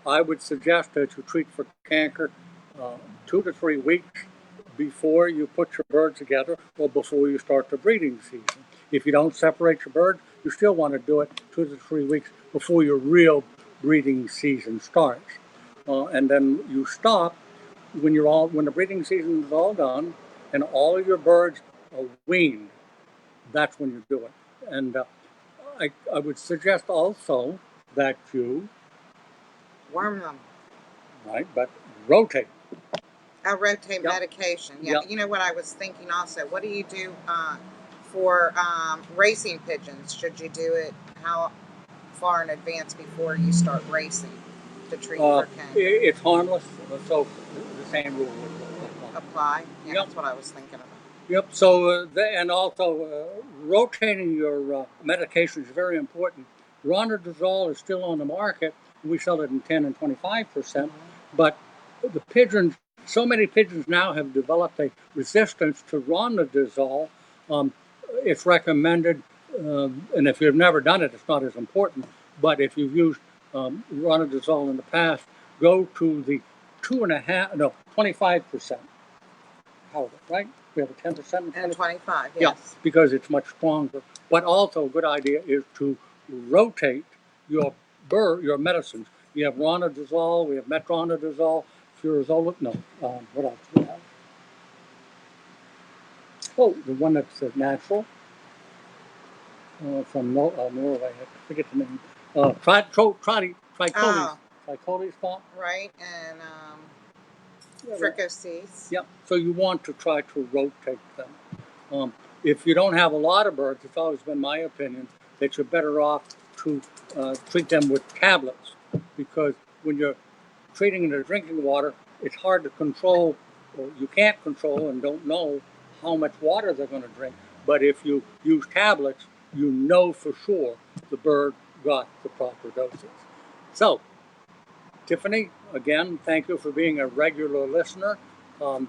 Speaker 1: I would suggest that you treat for canker 2 to 3 weeks before you put your birds together or before you start the breeding season. If you don't separate your birds, you still want to do it 2 to 3 weeks before your real breeding season starts. And then you stop when the breeding season is all done and all of your birds are weaned. That's when you do it. And I would suggest also that you
Speaker 2: worm them.
Speaker 1: Right, but rotate.
Speaker 2: Rotate medication. Yeah. You know what I was thinking also? What do you do for racing pigeons? Should you do it how far in advance before you start racing to treat for canker?
Speaker 1: It's harmless, so the same rule would
Speaker 2: apply. Yeah, that's what I was thinking about.
Speaker 1: Yep. So and also rotating your medication is very important. Ronadazole is still on the market. We sell it in 10 and 25%. But the pigeons, so many pigeons now have developed a resistance to ronadazole. It's recommended, and if you've never done it, it's not as important. But if you've used ronadazole in the past, go to the 25%. Right? We have a 10%
Speaker 2: and 25, yes.
Speaker 1: Yeah, because it's much stronger. But also a good idea is to rotate your medicines. We have ronadazole, we have metronidazole, furazole. No, what else do we have? Oh, the one that's natural from Norway. I forget the name. Trichodes.
Speaker 2: Oh,
Speaker 1: Trichodes plant.
Speaker 2: right, and
Speaker 1: Yeah,
Speaker 2: fricasees.
Speaker 1: yeah. So you want to try to rotate them. Um, if you don't have a lot of birds, it's always been my opinion that you're better off to treat them with tablets, because when you're treating their drinking water, it's hard to control, or you can't control and don't know how much water they're going to drink. But if you use tablets, you know for sure the bird got the proper doses. So, Tiffany, again, thank you for being a regular listener. Um,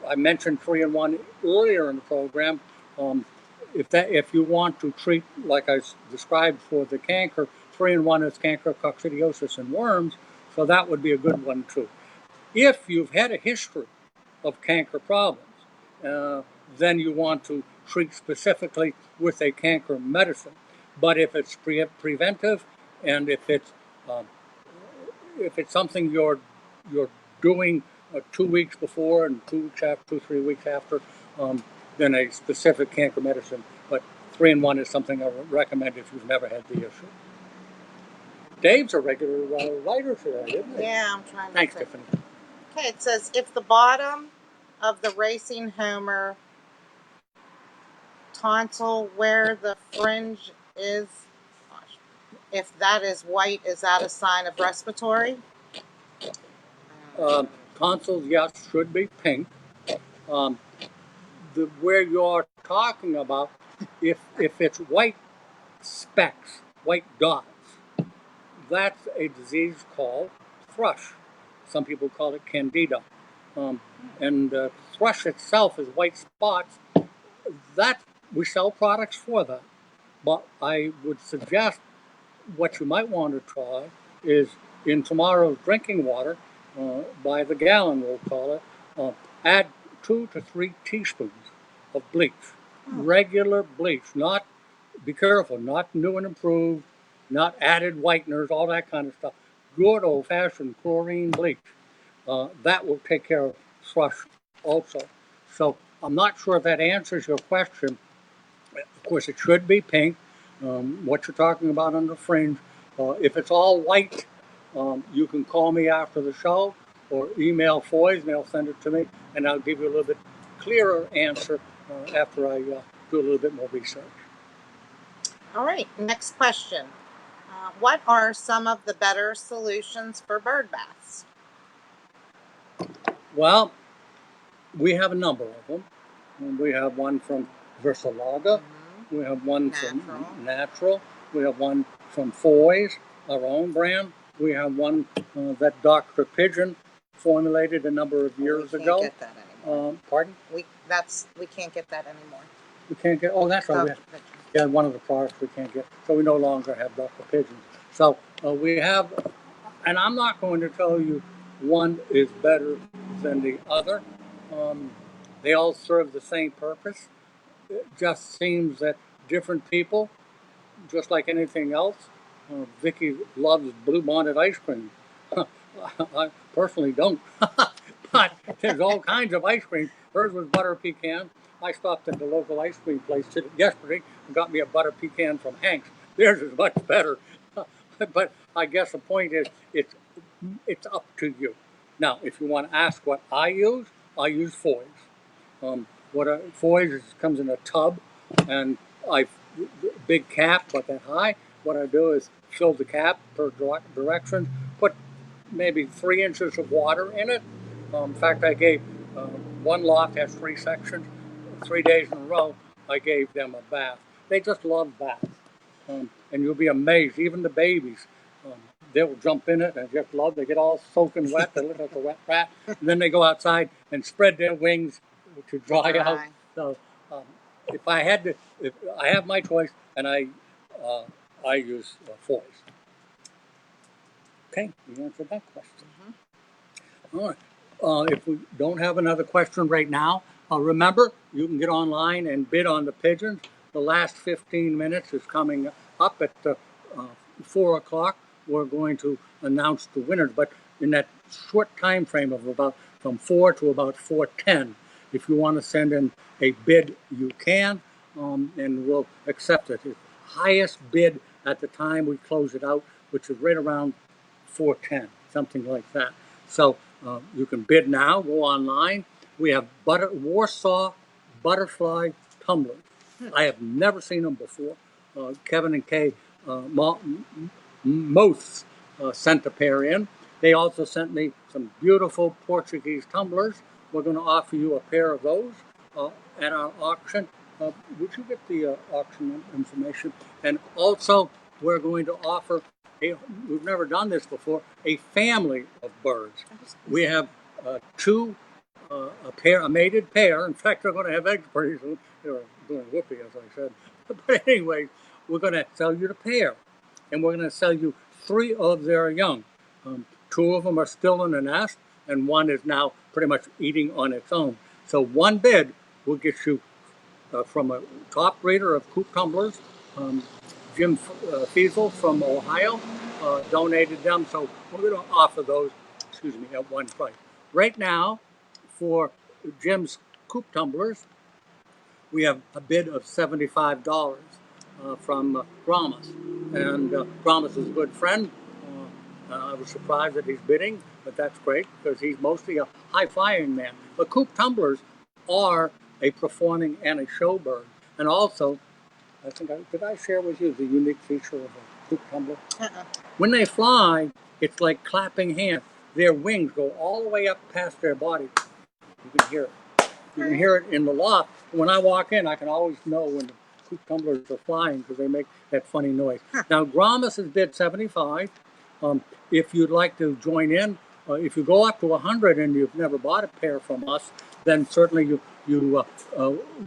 Speaker 1: I mentioned 3-in-1 earlier in the program. Um, if you want to treat, like I described for the canker, 3-in-1 is canker, coccidiosis, and worms, so that would be a good one too. If you've had a history of canker problems, then you want to treat specifically with a canker medicine. But if it's preventive, and um, if it's something you're doing 2 weeks before and 2 weeks after, 2-3 weeks after, then a specific canker medicine. But 3-in-1 is something I would recommend if you've never had the issue. Dave's a regular writer today, isn't he?
Speaker 2: Yeah, I'm trying to
Speaker 1: Thanks,
Speaker 2: think.
Speaker 1: Tiffany.
Speaker 2: Okay, it says if the bottom of the racing homer tonsil where the fringe is, if that is white, is that a sign of respiratory?
Speaker 1: Tonsils, yes, should be pink. Um, where you're talking about, if it's white specks, white dots, that's a disease called thrush. Some people call it candida. And thrush itself is white spots. That we sell products for that. But I would suggest what you might want to try is in tomorrow's drinking water, by the gallon we'll call it, add 2 to 3 teaspoons of bleach. Regular bleach, not, be careful, not new and improved, not added whiteners, all that kind of stuff. Good old fashioned chlorine bleach. That will take care of thrush also. So I'm not sure if that answers your question. Of course, it should be pink. What you're talking about on the fringe. If it's all white, you can call me after the show or email Foy's and they'll send it to me, and I'll give you a little bit clearer answer after I do a little bit more research.
Speaker 2: All right, next question. What are some of the better solutions for bird baths?
Speaker 1: Well, we have a number of them. We have one from Versalaga. We have one from Natural. We have one from Foy's, our own brand. We have one that Dr. Pigeon formulated a number of years ago.
Speaker 2: We can't get that anymore.
Speaker 1: Pardon?
Speaker 2: We can't get that anymore.
Speaker 1: We can't get. Oh, that's right. Yeah, one of the products we can't get. So we no longer have Dr. Pigeon. So we have, and I'm not going to tell you one is better than the other. They all serve the same purpose. It just seems that different people, just like anything else, Vicky loves bluebonnet ice cream. I personally don't, but there's all kinds of ice cream. Hers was butter pecan. I stopped at the local ice cream place yesterday and got me a butter pecan from Hank's. Theirs is much better. But I guess the point is, it's up to you. Now, if you want to ask what I use Foy's. Foy's comes in a tub, and big cap, but that high. What I do is fill the cap per direction, put maybe 3 inches of water in it. In fact, I gave one loft has 3 sections. 3 days in a row, I gave them a bath. They just love baths, and you'll be amazed. Even the babies, they'll jump in it and just love. They get all soaking wet. They look like a wet rat. And then they go outside and spread their wings to dry out. So if I have my choice, and I use Foy's. Okay, we answered that question. All right. If we don't have another question right now, remember, you can get online and bid on the pigeons. The last 15 minutes is coming up at 4 o'clock. We're going to announce the winners, but in that short time frame of about from 4 to about 4:10, If you want to send in a bid, you can, and we'll accept it. The highest bid at the time we close it out, which is right around 410, something like that. So you can bid now, go online. We have Warsaw Butterfly Tumblers. I have never seen them before. Kevin and Kay Moths sent a pair in. They also sent me some beautiful Portuguese tumblers. We're going to offer you a pair of those at our auction. Would you get the auction information? And also, we're going to offer, we've never done this before, a family of birds. We have two, a mated pair. In fact, they're going to have eggs pretty soon. They're doing whoopee, as I said. But anyway, we're going to sell you the pair. And we're going to sell you 3 of their young. 2 of them are still in the nest, and 1 is now pretty much eating on its own. So 1 bid will get you from a top breeder of coop tumblers, Jim Fiesel from Ohio, donated them. So we're going to offer those, at 1 price. Right now, for Jim's coop tumblers, we have a bid of $75 from Ramos. And Ramos is a good friend. I was surprised that he's bidding, but that's great because he's mostly a high-flying man. But coop tumblers are a performing and a show bird. And also, I think, did I share with you the unique feature of a coop tumbler? When they fly, it's like clapping hands. Their wings go all the way up past their body. You can hear it. You can hear it in the loft. When I walk in, I can always know when the coop tumblers are flying because they make that funny noise. Now, Gromus has bid 75. If you'd like to join in, if you go up to 100 and you've never bought a pair from us, then certainly you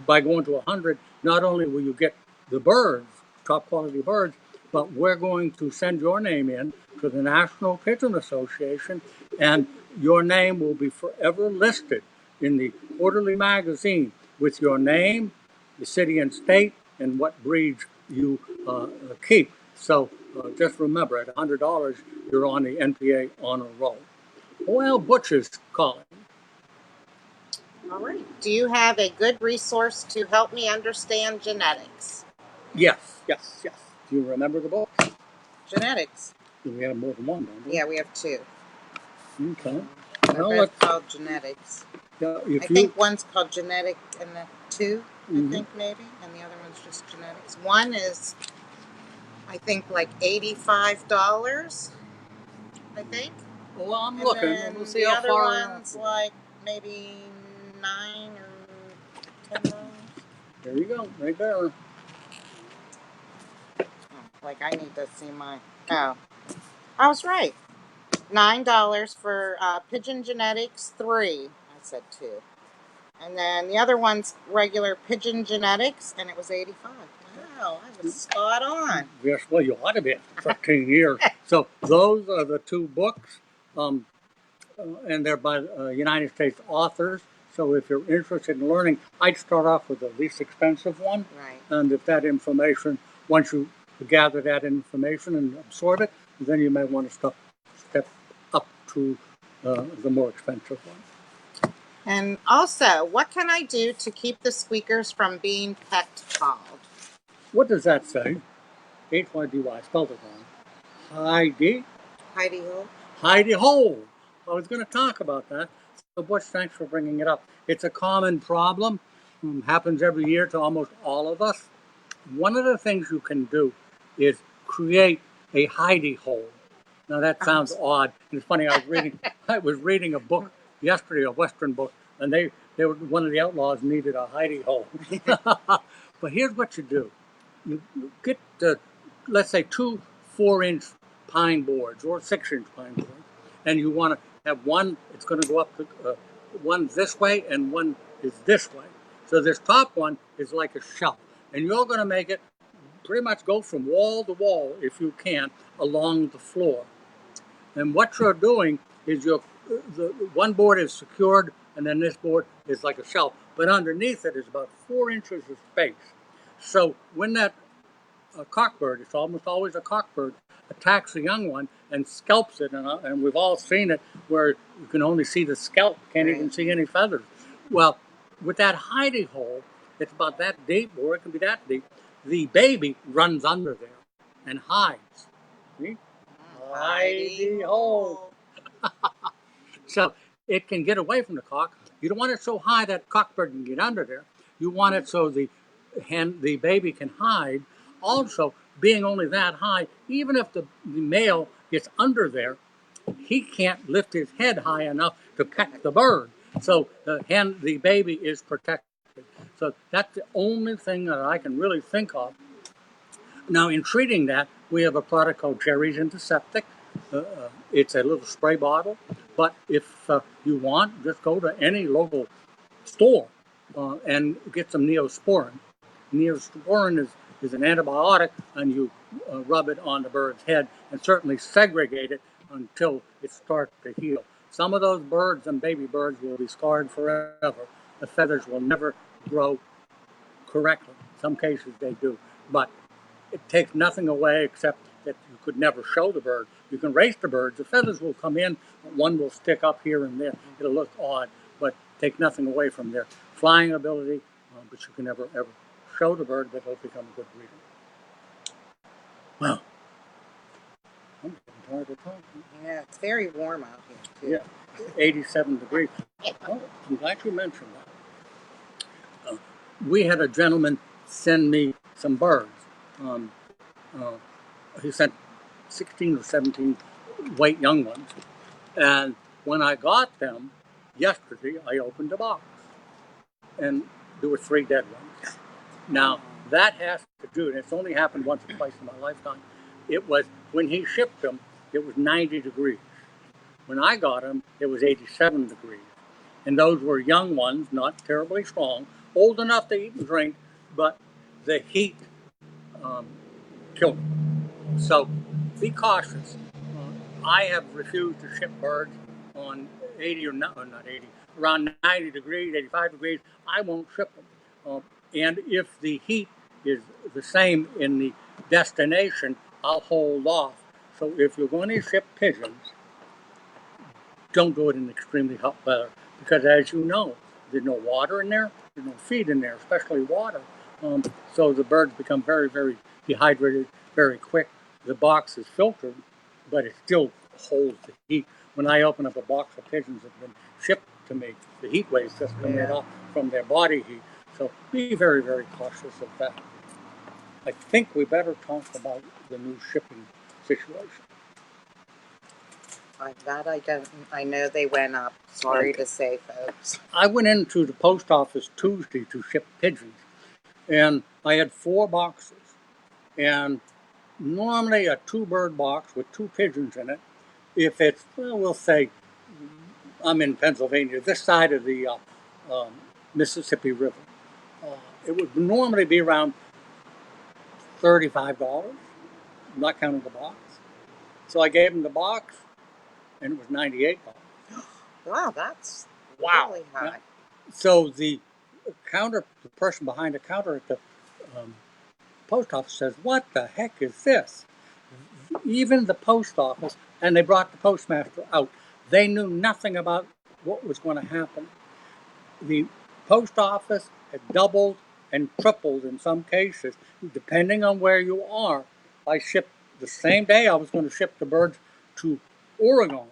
Speaker 1: by going to 100, not only will you get the birds, top quality birds, but we're going to send your name in to the National Pigeon Association, and your name will be forever listed in the quarterly magazine with your name, the city and state, and what breeds you keep. So just remember, at $100, you're on the NPA honor roll. Well, Butch is calling.
Speaker 2: All right. Do you have a good resource to help me understand genetics?
Speaker 1: Yes. Do you remember the book?
Speaker 2: Genetics.
Speaker 1: We have more than one, don't we?
Speaker 2: Yeah, we have 2.
Speaker 1: Okay.
Speaker 2: They're both called genetics.
Speaker 1: Yeah,
Speaker 2: I think one's called genetic and the 2, I think maybe, and the other one's just genetics. One is, I think, like $85, I think.
Speaker 1: Well, I'm
Speaker 2: And
Speaker 1: looking.
Speaker 2: then
Speaker 1: We'll see
Speaker 2: the
Speaker 1: how
Speaker 2: other
Speaker 1: far.
Speaker 2: one's like maybe $9 or $10.
Speaker 1: There you go, right there.
Speaker 2: Like I need to see my. Oh, I was right. $9 for Pigeon Genetics 3. I said 2. And then the other one's regular Pigeon Genetics, and it was 85. Wow, I was spot on.
Speaker 1: Yes, well, you ought to be 15 years. So those are the 2 books, and they're by United States authors. So if you're interested in learning, I'd start off with the least expensive one.
Speaker 2: Right.
Speaker 1: And if that information, once you gather that information and absorb it, then you may want to step up to the more expensive one.
Speaker 2: And also, what can I do to keep the squeakers from being pet called?
Speaker 1: What does that say? H-Y-D-Y, spelled it wrong. Heidi.
Speaker 2: Heidi Ho.
Speaker 1: Heidi Ho. I was going to talk about that. So, Butch, thanks for bringing it up. It's a common problem. Happens every year to almost all of us. One of the things you can do is create a hidey hole. Now that sounds odd. It's funny. I was reading a book yesterday, a Western book, and they were, one of the outlaws needed a hidey hole. But here's what you do: you get let's say 2 4-inch pine boards or 6-inch pine boards, and you want to have one. It's going to go up to one this way and one is this way. So this top one is like a shelf, and you're going to make it pretty much go from wall to wall, if you can, along the floor. And what you're doing is the one board is secured, and then this board is like a shelf. But underneath it is about 4 inches of space. So when that cockbird, it's almost always a cockbird, attacks the young one and scalps it, and we've all seen it where you can only see the scalp, can't even see any feathers. Well, with that hidey hole, it's about that deep, or it can be that deep. The baby runs under there and hides. See? Hidey hole. So it can get away from the cock. You don't want it so high that cockbird can get under there. You want it so the baby can hide. Also, being only that high, even if the male gets under there, he can't lift his head high enough to catch the bird. So the baby is protected. So that's the only thing that I can really think of. Now, in treating that, we have a product called Jerry's Antiseptic. It's a little spray bottle, but if you want, just go to any local store and get some Neosporin. Neosporin is an antibiotic, and you rub it on the bird's head and certainly segregate it until it starts to heal. Some of those birds and baby birds will be scarred forever. The feathers will never grow correctly. In some cases they do, but it takes nothing away except that you could never show the bird. You can race the birds. The feathers will come in. One will stick up here and there. It'll look odd, but take nothing away from their flying ability. But you can never, ever show the bird that it'll become a good breeder. Well, I'm getting tired of talking.
Speaker 2: Yeah, it's very warm out here, too.
Speaker 1: Yeah, 87 degrees. Oh, I'm glad you mentioned that. We had a gentleman send me some birds. He sent 16 or 17 white young ones. And when I got them yesterday, I opened the box. And there were 3 dead ones. Now, that has to do, and it's only happened once or twice in my lifetime, it was when he shipped them, it was 90 degrees. When I got them, it was 87 degrees. And those were young ones, not terribly strong, old enough to eat and drink, but the heat killed them. So be cautious. I have refused to ship birds on 80 or not 80, around 90 degrees, 85 degrees. I won't ship them. And if the heat is the same in the destination, I'll hold off. So if you're going to ship pigeons, don't do it in extremely hot weather, because as you know, there's no water in there, there's no feed in there, especially water. So the birds become very, very dehydrated very quick. The box is filtered, but it still holds the heat. When I open up a box of pigeons that have been shipped to me, the heat waves just come right off from their body heat. So be very, very cautious of that. I think we better talk about the new shipping situation.
Speaker 2: That I don't. I know they went up. Sorry to say, folks.
Speaker 1: I went into the post office Tuesday to ship pigeons, and I had 4 boxes. And normally a 2-bird box with 2 pigeons in it, if it's, well, we'll say, I'm in Pennsylvania, this side of the Mississippi River, it would normally be around $35, not counting the box. So I gave him the box, and it was $98.
Speaker 2: Wow, that's really high.
Speaker 1: Yeah. So the person behind the counter at the post office says, "What the heck is this?" Even the post office, and they brought the postmaster out. They knew nothing about what was going to happen. The post office had doubled and tripled in some cases, depending on where you are. I shipped the same day I was going to ship the birds to Oregon,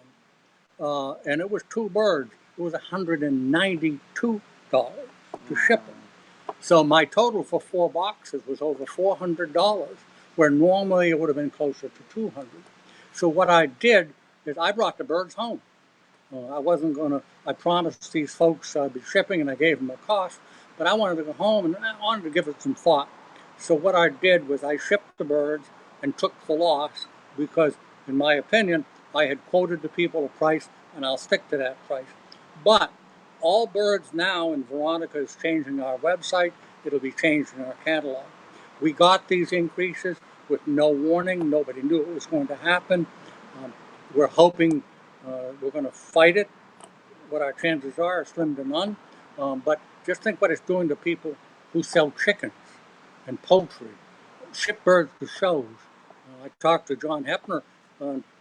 Speaker 1: and it was 2 birds. It was $192 to ship them. So my total for 4 boxes was over $400, where normally it would have been closer to $200. So what I did is I brought the birds home. I wasn't going to, I promised these folks I'd be shipping, and I gave them a cost, but I wanted to go home and I wanted to give it some thought. So what I did was I shipped the birds and took the loss because, in my opinion, I had quoted the people a price, and I'll stick to that price. But all birds now, and Veronica is changing our website, it'll be changed in our catalog. We got these increases with no warning. Nobody knew it was going to happen. We're hoping we're going to fight it. What our chances are slim to none. But just think what it's doing to people who sell chickens and poultry, ship birds to shows. I talked to John Hepner.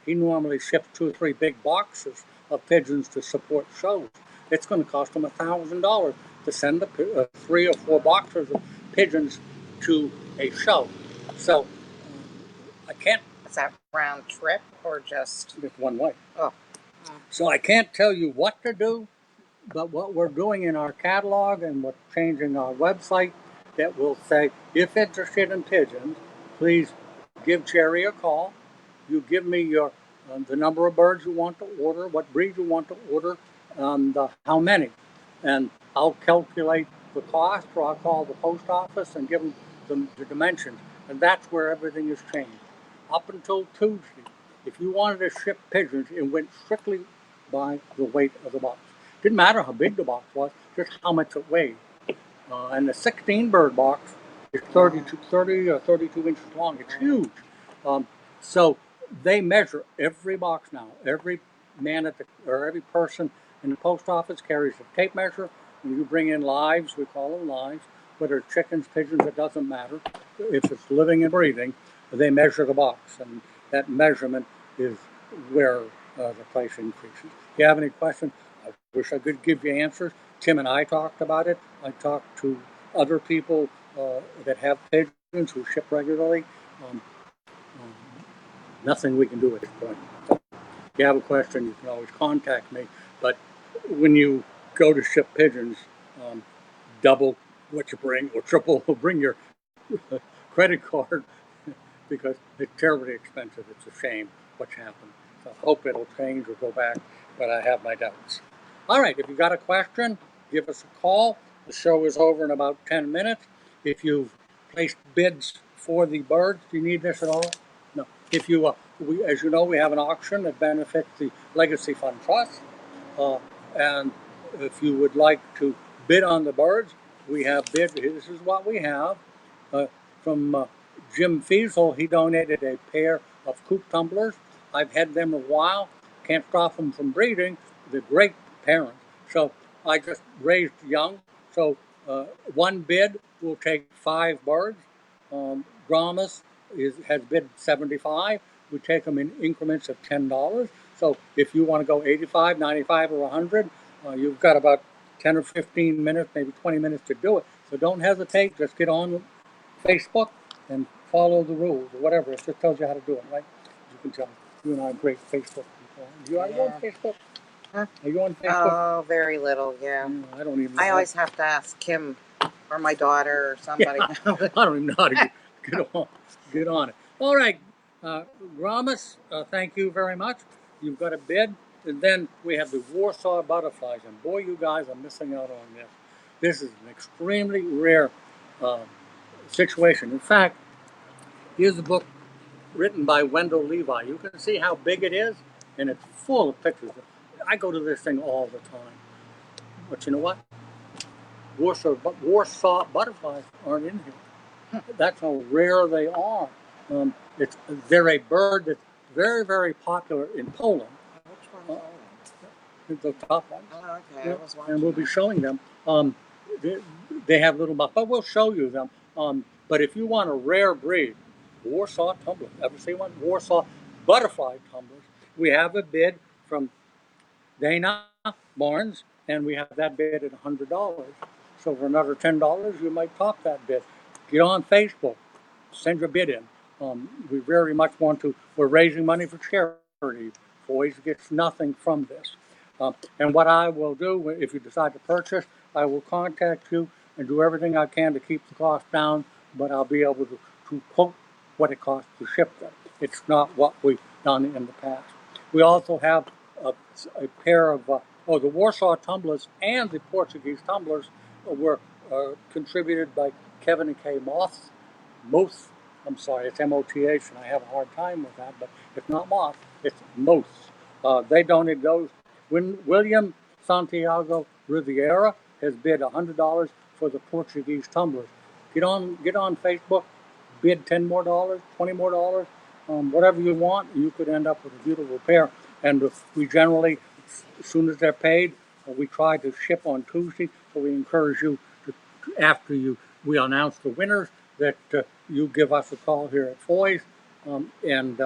Speaker 1: He normally ships 2 or 3 big boxes of pigeons to support shows. It's going to cost him $1,000 to send 3 or 4 boxes of pigeons to a show. So I can't.
Speaker 2: Is that round trip or just
Speaker 1: one way.
Speaker 2: Oh.
Speaker 1: So I can't tell you what to do, but what we're doing in our catalog and we're changing our website that will say, if interested in pigeons, please give Jerry a call. You give me your the number of birds you want to order, what breed you want to order, how many, and I'll calculate the cost, or I'll call the post office and give them the dimensions, and that's where everything has changed. Up until Tuesday, if you wanted to ship pigeons, it went strictly by the weight of the box. Didn't matter how big the box was, just how much it weighed. And the 16 bird box is 30 or 32 inches long. It's huge. So they measure every box now. Every man or every person in the post office carries a tape measure. When you bring in lives, we call them lives, whether it's chickens, pigeons, it doesn't matter. If it's living and breathing, they measure the box, and that measurement is where the price increases. If you have any questions, I wish I could give you answers. Tim and I talked about it. I talked to other people that have pigeons who ship regularly. Nothing we can do at this point. So if you have a question, you can always contact me. But when you go to ship pigeons, double what you bring or triple bring your credit card because it's terribly expensive. It's a shame what's happened. So I hope it'll change or go back, but I have my doubts. All right, if you got a question, give us a call. The show is over in about 10 minutes. If you've placed bids for the birds, do you need this at all? No. If you, as you know, we have an auction that benefits the Legacy Fund Trust. And if you would like to bid on the birds, we have bid. This is what we have from Jim Fiesel. He donated a pair of coop tumblers. I've had them a while. Can't stop them from breeding. They're great parents. So I just raised young. So one bid will take 5 birds. Gromus has bid 75. We take them in increments of $10. So if you want to go 85, 95, or 100, you've got about 10 or 15 minutes, maybe 20 minutes to do it. So don't hesitate. Just get on Facebook and follow the rules or whatever. It just tells you how to do it, right? You can tell. You and I are great Facebook people. Are you on Facebook?
Speaker 2: Huh?
Speaker 1: Are you on Facebook?
Speaker 2: Oh, very little, yeah.
Speaker 1: I don't even know.
Speaker 2: I always have to ask Kim or my daughter or somebody.
Speaker 1: Yeah. I don't even know how to get on it. All right, Gramus, thank you very much. You've got a bid. And then we have the Warsaw Butterflies. And boy, you guys are missing out on this. This is an extremely rare situation. In fact, here's a book written by Wendell Levi. You can see how big it is, and it's full of pictures. I go to this thing all the time. But you know what? Warsaw Butterflies aren't in here. That's how rare they are. They're a bird that's very, very popular in Poland.
Speaker 2: Which one?
Speaker 1: The top ones.
Speaker 2: Oh, okay.
Speaker 1: Yeah,
Speaker 2: I was watching
Speaker 1: and we'll be showing them. They have little buff, but we'll show you them. But if you want a rare breed, Warsaw Tumblers. Ever see one? Warsaw Butterfly Tumblers. We have a bid from Dana Barnes, and we have that bid at $100. So for another $10, you might top that bid. Get on Facebook, send your bid in. We very much want to. We're raising money for charity. Boys gets nothing from this. And what I will do, if you decide to purchase, I will contact you and do everything I can to keep the cost down, but I'll be able to quote what it costs to ship them. It's not what we've done in the past. We also have a pair of, the Warsaw Tumblers and the Portuguese Tumblers were contributed by Kevin and Kay Moth. I'm sorry, it's M-O-T-H, and I have a hard time with that, but it's not Moth, it's Moth. They donated those. When William Santiago Riviera has bid $100 for the Portuguese Tumblers. Get on Facebook, bid $10 more, $20 more, whatever you want. You could end up with a beautiful pair. And we generally, as soon as they're paid, we try to ship on Tuesday. So we encourage you to, after we announce the winners, that you give us a call here at Foy's, and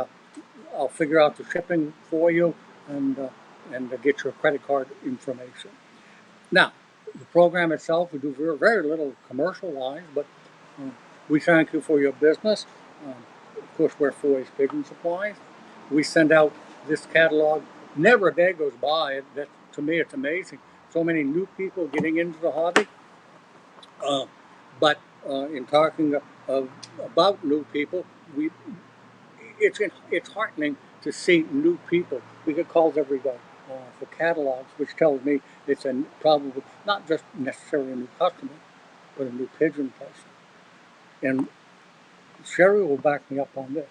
Speaker 1: I'll figure out the shipping for you and get your credit card information. Now, the program itself, we do very little commercial-wise, but we thank you for your business. Of course, we're Foy's Pigeon Supplies. We send out this catalog. Never a day goes by that, to me, it's amazing. So many new people getting into the hobby. But in talking about new people, it's heartening to see new people. We get calls every day for catalogs, which tells me it's probably not just necessarily a new customer, but a new pigeon person. And Sherry will back me up on this.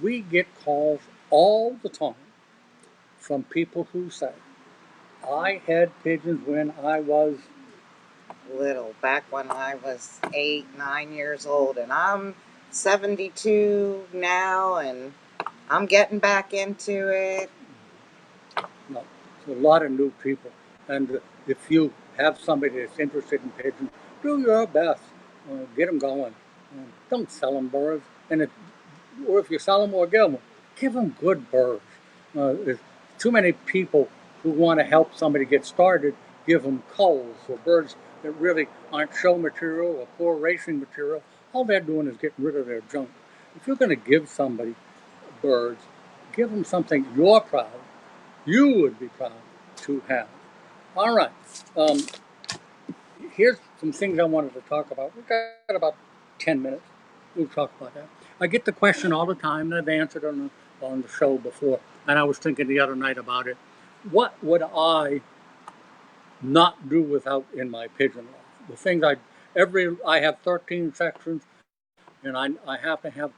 Speaker 1: We get calls all the time from people who say, I had pigeons when I was
Speaker 2: Little, back when I was 8, 9 years old, and I'm 72 now, and I'm getting back into it.
Speaker 1: no, it's a lot of new people. And if you have somebody that's interested in pigeons, do your best. Get them going. Don't sell them birds. Or if you sell them or give them good birds. There's too many people who want to help somebody get started, give them culls or birds that really aren't show material or poor racing material. All they're doing is getting rid of their junk. If you're going to give somebody birds, give them something you would be proud to have. All right. Here's some things I wanted to talk about. We've got about 10 minutes. We'll talk about that. I get the question all the time, and I've answered on the show before, and I was thinking the other night about it. What would I not do without in my pigeon loft? The things I have 13 sections, and I have to have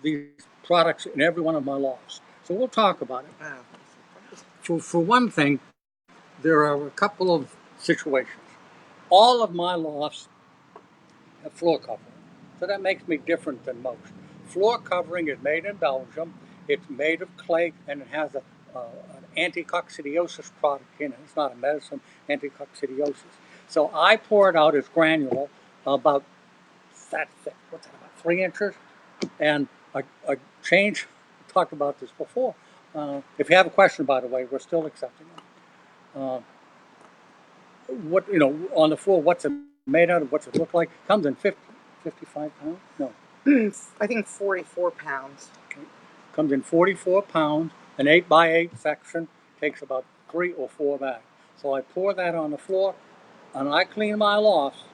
Speaker 1: these products in every one of my lofts. So we'll talk about it.
Speaker 2: Wow.
Speaker 1: For one thing, there are a couple of situations. All of my lofts have floor covering, so that makes me different than most. Floor covering is made in Belgium. It's made of clay, and it has an anti-coccidiosis product in it. It's not a medicine, anti-coccidiosis. So I pour it out as granular, about that thick. What's that, about 3 inches? And I change. I talked about this before. If you have a question, by the way, we're still accepting them. On the floor, what's it made out of? What's it look like? Comes in 55 pounds? No.
Speaker 2: I think 44 pounds.
Speaker 1: Okay. Comes in 44 pounds. An 8x8 section takes about 3 or 4 bags. So I pour that on the floor, and I clean my lofts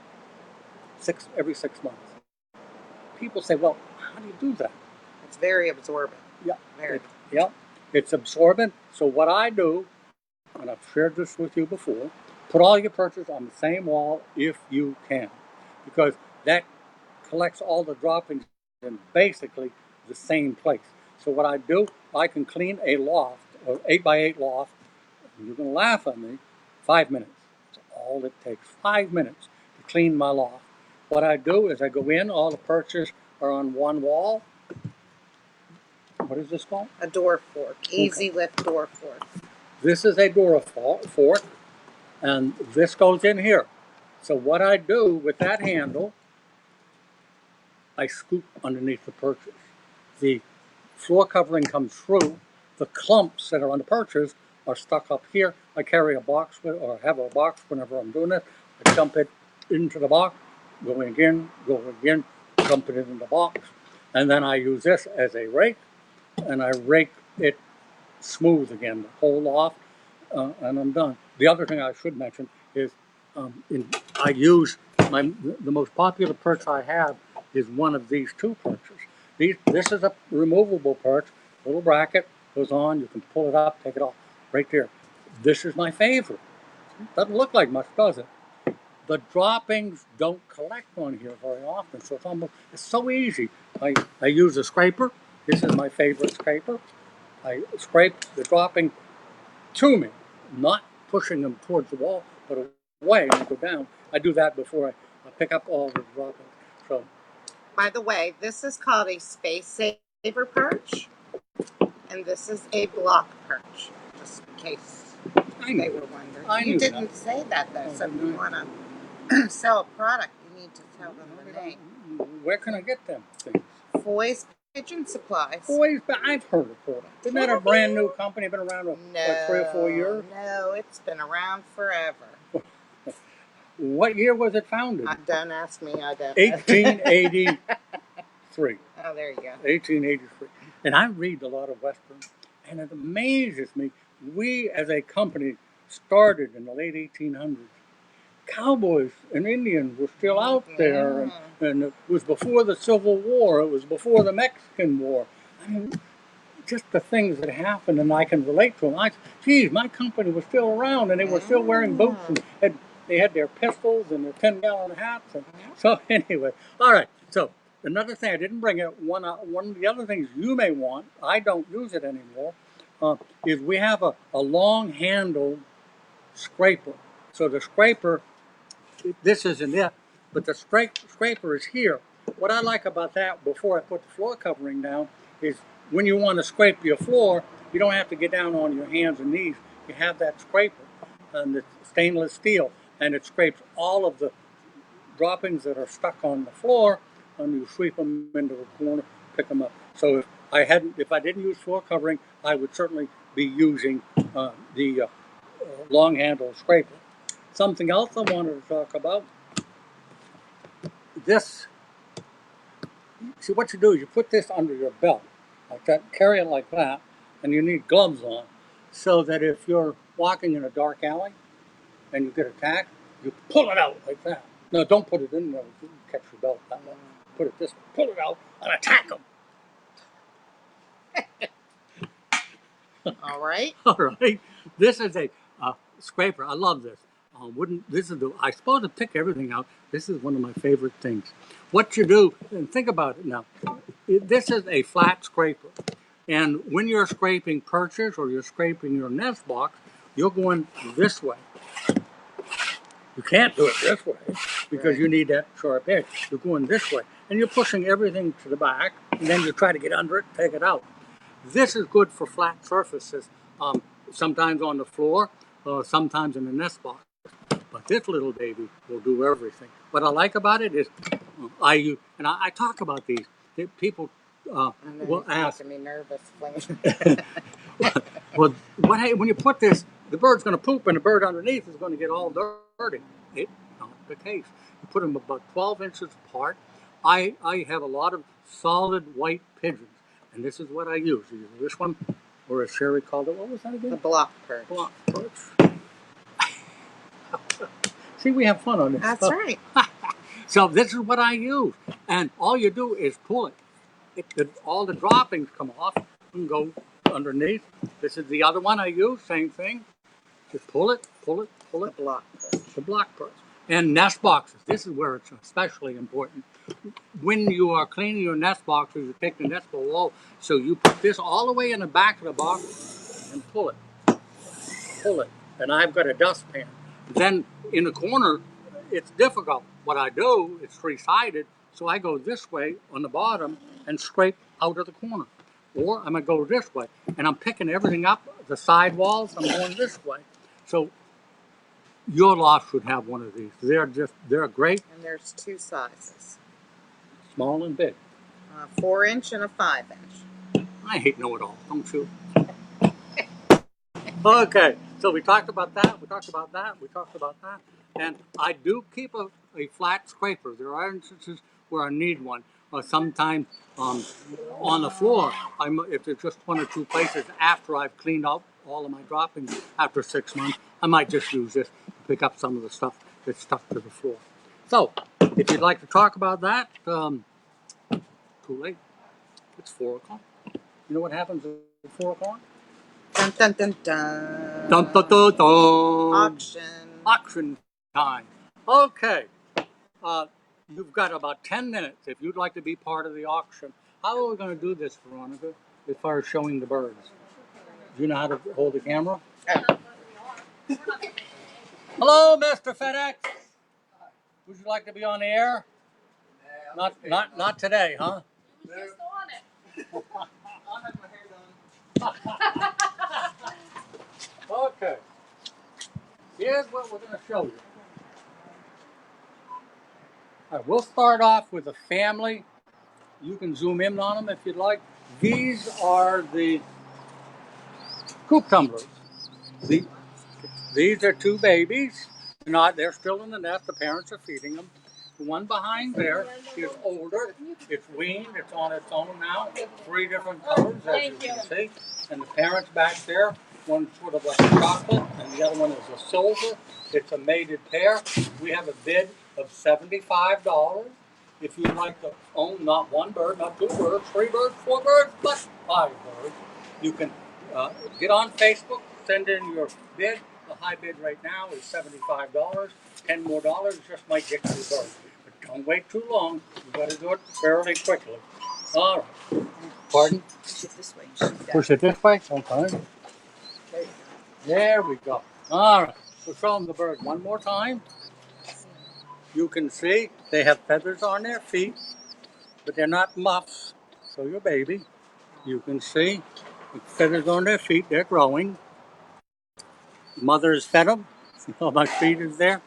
Speaker 1: every 6 months. People say, well, how do you do that?
Speaker 2: It's very absorbent.
Speaker 1: Yeah.
Speaker 2: Very.
Speaker 1: It's absorbent. So what I do, and I've shared this with you before, put all your purchase on the same wall if you can, because that collects all the droppings in basically the same place. So what I do, I can clean a loft, or 8x8 loft, and you're going to laugh at me, 5 minutes. That's all it takes, 5 minutes to clean my loft. What I do is I go in, all the purchase are on one wall. What is this called?
Speaker 2: A door fork. Easy lift door fork.
Speaker 1: This is a door fork, and this goes in here. So what I do with that handle, I scoop underneath the purchase. The floor covering comes through. The clumps that are on the purchase are stuck up here. I carry a box or have a box whenever I'm doing it. I dump it into the box, go again, dump it in the box. And then I use this as a rake, and I rake it smooth again, the whole loft, and I'm done. The other thing I should mention is I use the most popular perch I have is one of these two perches. This is a removable perch, little bracket, goes on, you can pull it up, take it off, right there. This is my favorite. Doesn't look like much, does it? The droppings don't collect on here very often, so it's so easy. I use a scraper. This is my favorite scraper. I scrape the dropping to me, not pushing them towards the wall, but away and go down. I do that before I pick up all the droppings. So,
Speaker 2: By the way, this is called a space saver perch, and this is a block perch, just in case they were wondering. You didn't say that, though, so if you want to sell a product, you need to tell them the name.
Speaker 1: Where can I get them things?
Speaker 2: Foy's Pigeon Supplies.
Speaker 1: Foy's, I've heard of it. Isn't that a brand new company? Been around for like 3 or 4 years?
Speaker 2: No, it's been around forever.
Speaker 1: What year was it founded?
Speaker 2: Don't ask me. I don't.
Speaker 1: 1883.
Speaker 2: Oh, there you go.
Speaker 1: 1883. And I read a lot of Westerns, and it amazes me. We, as a company, started in the late 1800s. Cowboys and Indians were still out there, and it was before the Civil War. It was before the Mexican War. I mean, just the things that happened, and I can relate to them. Geez, my company was still around, and they were still wearing boots, and they had their pistols and their 10-gallon hats. And so anyway, all right. So another thing I didn't bring it. One of the other things you may want, I don't use it anymore, is we have a long-handled scraper. So the scraper, this isn't it, but the scraper is here. What I like about that, before I put the floor covering down, is when you want to scrape your floor, you don't have to get down on your hands and knees. You have that scraper, and it's stainless steel, and it scrapes all of the droppings that are stuck on the floor, and you sweep them into the corner, pick them up. So if I didn't use floor covering, I would certainly be using the long handle scraper. Something else I wanted to talk about. This, see what you do is you put this under your belt, like that, carry it like that, and you need gloves on, so that if you're walking in a dark alley and you get attacked, you pull it out like that. No, don't put it in there, you catch your belt that way. Put it this way, pull it out, and attack them.
Speaker 2: All right.
Speaker 1: All right. This is a scraper. I love this. I suppose to pick everything out, this is one of my favorite things. What you do, and think about it now. This is a flat scraper. And when you're scraping perches or you're scraping your nest box, you're going this way. You can't do it this way because you need that sharp edge. You're going this way. And you're pushing everything to the back, and then you try to get under it and take it out. This is good for flat surfaces, sometimes on the floor, sometimes in the nest box. But this little baby will do everything. What I like about it is I talk about these. People will ask.
Speaker 2: Making me nervous.
Speaker 1: Well, when you put this, the bird's going to poop, and the bird underneath is going to get all dirty. It's not the case. You put them about 12 inches apart. I have a lot of solid white pigeons, and this is what I use. Either this one, or as Sherry called it, what was that again?
Speaker 2: The block perch.
Speaker 1: Block perch. See, we have fun on this.
Speaker 2: That's right.
Speaker 1: So this is what I use, and all you do is pull it. All the droppings come off and go underneath. This is the other one I use. Same thing. Just pull it, pull it, pull it.
Speaker 2: The block perch.
Speaker 1: The block perch. And nest boxes. This is where it's especially important. When you are cleaning your nest boxes, you take the nest below. So you put this all the way in the back of the box and pull it. Pull it. And I've got a dustpan. Then in the corner, it's difficult. What I do, it's three-sided, so I go this way on the bottom and scrape out of the corner. Or I'm going to go this way. And I'm picking everything up, the side walls, I'm going this way. So your loft should have one of these. They're great.
Speaker 2: And there's two sizes.
Speaker 1: Small and big.
Speaker 2: 4-inch and a 5-inch.
Speaker 1: I hate know-it-all, don't you? Okay, so we talked about that, we talked about that, we talked about that. And I do keep a flat scraper. There are instances where I need one. Sometimes on the floor, if there's just one or two places after I've cleaned out all of my droppings after 6 months, I might just use this to pick up some of the stuff that's stuck to the floor. So, if you'd like to talk about that, too late. It's 4 o'clock. You know what happens at 4 o'clock?
Speaker 2: Dun, dun, dun, dun.
Speaker 1: Dun, dun, dun, dun.
Speaker 2: Auction
Speaker 1: time. Okay. You've got about 10 minutes if you'd like to be part of the auction. How are we going to do this, Veronica, as far as showing the birds? Do you know how to hold the camera? Hello, Mr. FedEx. Would you like to be on the air? Not today, huh?
Speaker 4: He was just on it.
Speaker 2: I'll have my hair done.
Speaker 1: Okay. Here's what we're going to show you. All right, we'll start off with a family. You can zoom in on them if you'd like. These are the coop tumblers. These are 2 babies. not, they're still in the nest. The parents are feeding them. The one behind there is older. It's weaned. It's on its own now. 3 different colors, as you can see. And the parents back there, one's sort of like a chocolate, and the other one is a silver. It's a mated pair. We have a bid of $75. If you'd like to own not 1 bird, not 2 birds, 3 birds, 4 birds, but 5 birds, you can get on Facebook, send in your bid. The high bid right now is $75. $10 more just might get you the bird. But don't wait too long. You've got to do it fairly quickly. All right. Pardon?
Speaker 2: Push it this way.
Speaker 1: Push it this way? Okay. There we go. All right. We'll show them the bird one more time. You can see they have feathers on their feet, but they're not muffs. So your baby, you can see the feathers on their feet. They're growing. Mother has fed them. See how much feed is there?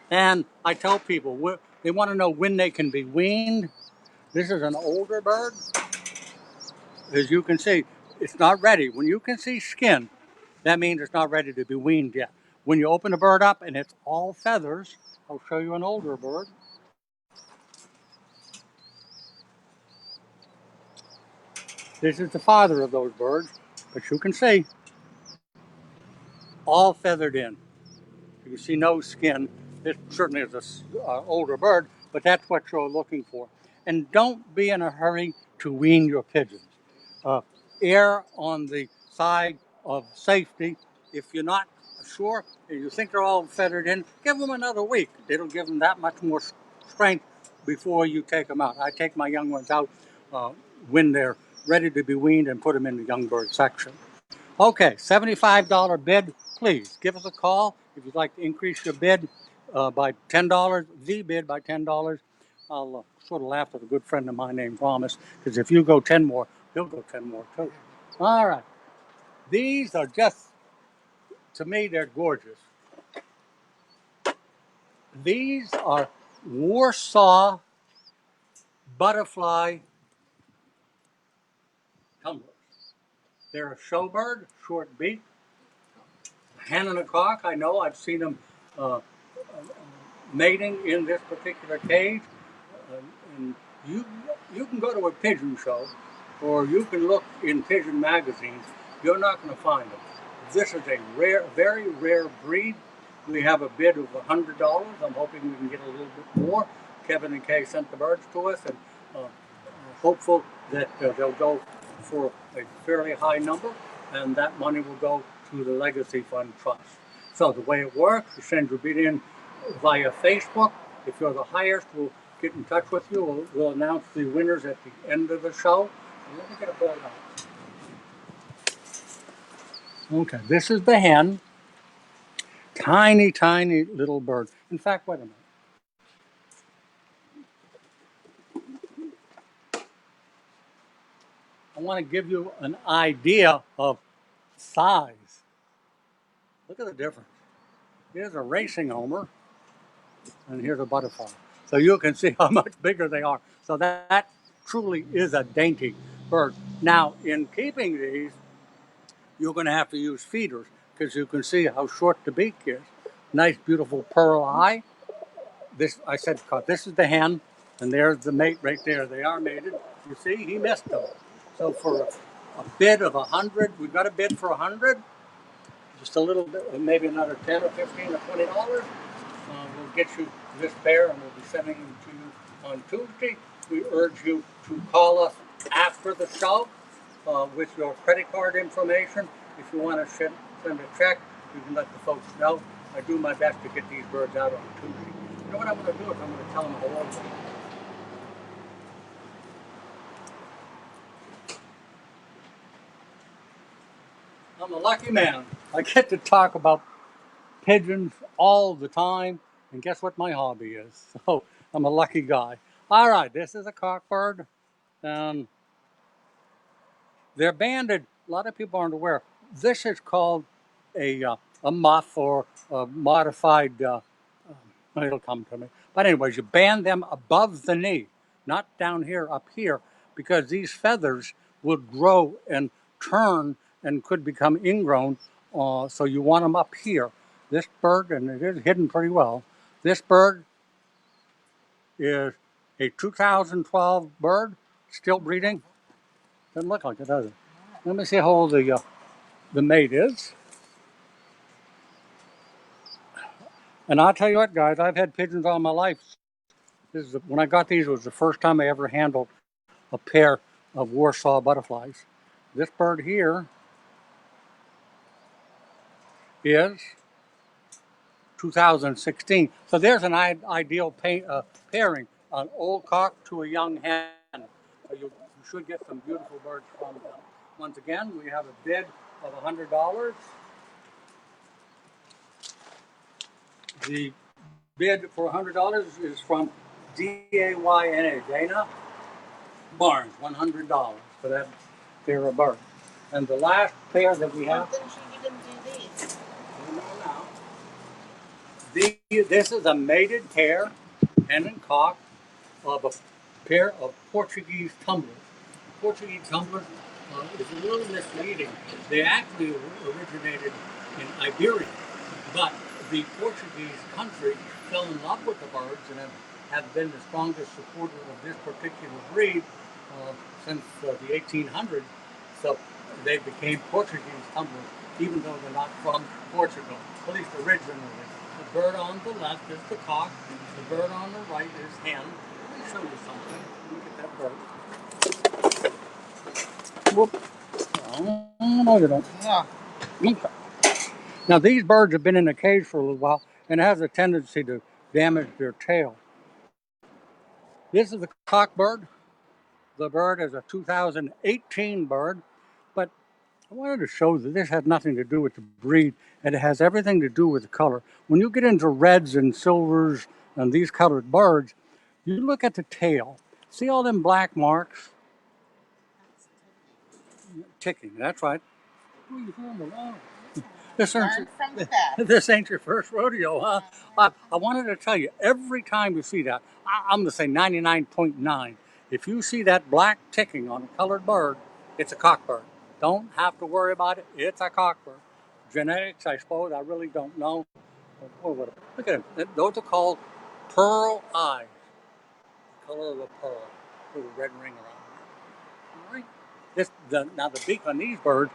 Speaker 1: And I tell people, they want to know when they can be weaned. This is an older bird. As you can see, it's not ready. When you can see skin, that means it's not ready to be weaned yet. When you open the bird up and it's all feathers, I'll show you an older bird. This is the father of those birds, but you can see, all feathered in. You can see no skin. This certainly is an older bird, but that's what you're looking for. And don't be in a hurry to wean your pigeons. Err on the side of safety. If you're not sure and you think they're all feathered in, give them another week. It'll give them that much more strength before you take them out. I take my young ones out when they're ready to be weaned and put them in the young bird section. Okay, $75 bid. Please give us a call if you'd like to increase your bid by $10, the bid by $10. I'll sort of laugh at a good friend of mine named Promise, because if you go 10 more, he'll go 10 more too. All right. These are just, to me, they're gorgeous. These are Warsaw Butterfly Tumblers. They're a showbird, short beak, hen and a cock. I know, I've seen them mating in this particular cage. And you can go to a pigeon show, or you can look in pigeon magazines. You're not going to find them. This is a rare, very rare breed. We have a bid of $100. I'm hoping we can get a little bit more. Kevin and Kay sent the birds to us, and hopeful that they'll go for a fairly high number, and that money will go to the Legacy Fund Trust. So the way it works, you send your bid in via Facebook. If you're the highest, we'll get in touch with you. We'll announce the winners at the end of the show. Let me get a bird out. Okay, this is the hen. Tiny, tiny little bird. In fact, wait a minute. I want to give you an idea of size. Look at the difference. Here's a racing homer, and here's a butterfly. So you can see how much bigger they are. So that truly is a dainty bird. Now, in keeping these, you're going to have to use feeders, because you can see how short the beak is. Nice, beautiful pearl eye. This, I said, this is the hen, and there's the mate right there. They are mated. You see, he missed them. So for a bid of 100, we've got a bid for 100. Just a little bit, maybe another 10 or 15 or $20. We'll get you this pair, and we'll be sending them to you on Tuesday. We urge you to call us after the show with your credit card information. If you want to send a check, you can let the folks know. I do my best to get these birds out on Tuesday. You know what I'm going to do is I'm going to tell them hello. I'm a lucky man. I get to talk about pigeons all the time, and guess what my hobby is? So I'm a lucky guy. All right, this is a cockbird. They're banded. A lot of people aren't aware. This is called a muff, or a modified. It'll come to me. But anyways, you band them above the knee, not down here, up here, because these feathers would grow and turn and could become ingrown. So you want them up here. This bird, and it is hidden pretty well, this bird is a 2012 bird, still breeding. Doesn't look like it, does it? Let me see how old the mate is. And I'll tell you what, guys, I've had pigeons all my life. When I got these, it was the first time I ever handled a pair of Warsaw Butterflies. This bird here is 2016. So there's an ideal pairing, an old cock to a young hen. You should get some beautiful birds from them. Once again, we have a bid of $100. The bid for $100 is from Dayna, Dana Barnes, $100 for that pair of birds. And the last pair that we have.
Speaker 2: You didn't do these.
Speaker 1: This is a mated pair, hen and cock, of a pair of Portuguese tumblers. Portuguese tumblers is a little misleading. They actually originated in Iberia, but the Portuguese country fell in love with the birds and have been the strongest supporter of this particular breed since the 1800s. So they became Portuguese tumblers, even though they're not from Portugal, at least originally. The bird on the left is the cock, the bird on the right is hen. Let me show you something. Look at that bird. Whoop. Oh, no, you don't.
Speaker 2: Yeah.
Speaker 1: Okay. Now, these birds have been in a cage for a little while, and it has a tendency to damage their tail. This is the cock bird. The bird is a 2018 bird, but I wanted to show that this has nothing to do with the breed, and it has everything to do with the color. When you get into reds and silvers and these colored birds, you look at the tail. See all them black marks? Ticking, that's right. This
Speaker 2: Learn
Speaker 1: ain't,
Speaker 2: from the best.
Speaker 1: this ain't your first rodeo, huh? I wanted to tell you, every time you see that, I'm going to say 99.9. If you see that black ticking on a colored bird, it's a cockbird. Don't have to worry about it. It's a cockbird. Genetics, I suppose, I really don't know. Look at them. Those are called pearl eyes. Color of a pearl with a red ring around it. All right. Now the beak on these birds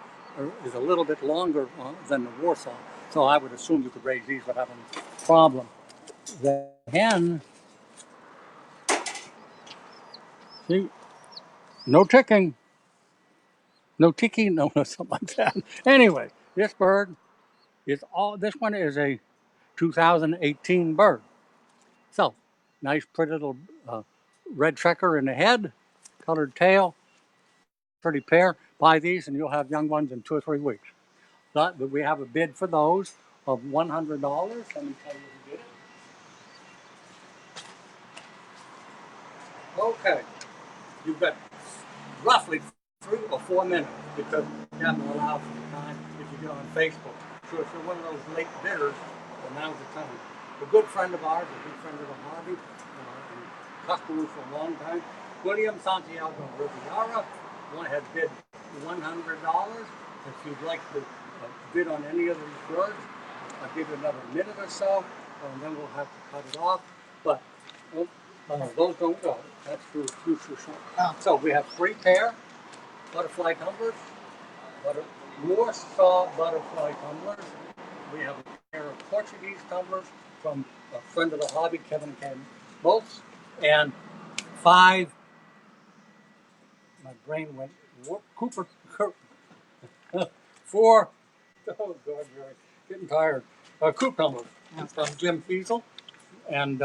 Speaker 1: is a little bit longer than the Warsaw, so I would assume you could raise these without any problem. The hen, see, no ticking, no ticking, no something like that. Anyway, this bird is all. This one is a 2018 bird. So, nice, pretty little red checker in the head, colored tail, pretty pair. Buy these, and you'll have young ones in 2 or 3 weeks. But we have a bid for those of $100. Let me tell you who did it. Okay, you've got roughly 3 or 4 minutes because you have to allow for the time if you get on Facebook. So if you're one of those late bidders, well, now's the time. A good friend of ours, a good friend of the hobby, and customer for a long time, William Santiago Riviera, has bid $100. If you'd like to bid on any of these birds, I'll give you another minute or so, and then we'll have to cut it off. But those don't go. That's for future show. Oh. So we have 3 pair butterfly tumblers, Warsaw Butterfly tumblers. We have a pair of Portuguese tumblers from a friend of the hobby, Kevin both, and 5. My brain went Cooper. 4. Oh God, Jerry, getting tired. Coop tumblers from Jim Fiesel, and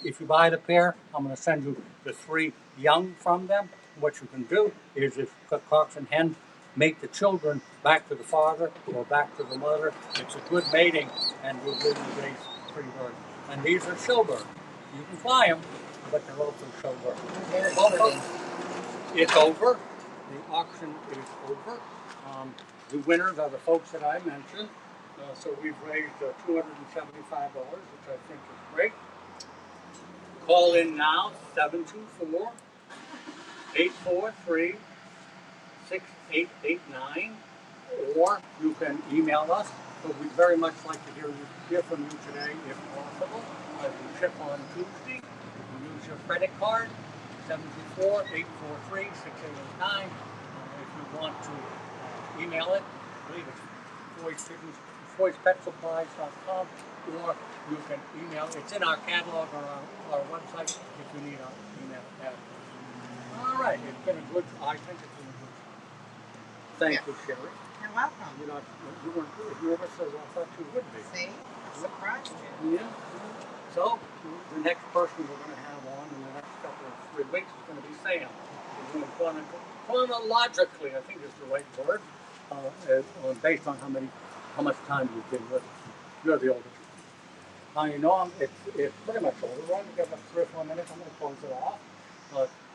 Speaker 1: if you buy the pair, I'm going to send you the 3 young from them. What you can do is, if cocks and hens mate the children back to the father or back to the mother, it's a good mating, and you'll really raise pretty birds. And these are showbirds. You can fly them, but they're also showbirds. It's over. The auction is over. The winners are the folks that I mentioned. So we've raised $275, which I think is great. Call in now, 724-843-6889, or you can email us but we'd very much like to hear from you today, if possible. We ship on Tuesday. You can use your credit card, 724-843-6809. If you want to email it, I believe it's voicepetsupplies.com, or you can email. It's in our catalog or our website if you need our email address. All right, it's been a good. I think it's been a good. Thank you, Sherry.
Speaker 2: You're welcome.
Speaker 1: You know, you weren't nervous as I thought you would be.
Speaker 2: See, I surprised you.
Speaker 1: Yeah. So the next person we're going to have on in the next couple of 3 weeks is going to be Sam. We're going chronologically, I think is the right word, based on how much time you've been with us. You're the oldest. Now you know it's pretty much over. We're only got about 3 or 4 minutes. I'm going to close it off.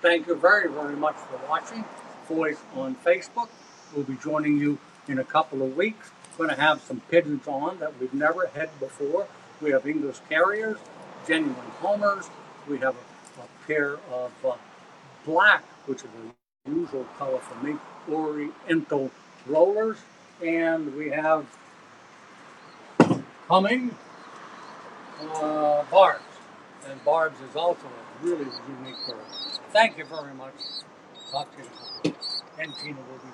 Speaker 1: Thank you very, very much for watching. Voice on Facebook. We'll be joining you in a couple of weeks. We're going to have some pigeons on that we've never had before. We have English Carriers, genuine Homers. We have a pair of black, which is a usual color for me, Oriental Rollers. And we have coming Barbs. And Barbs is also a really unique bird. Thank you very much. Talk to you. And Tina will be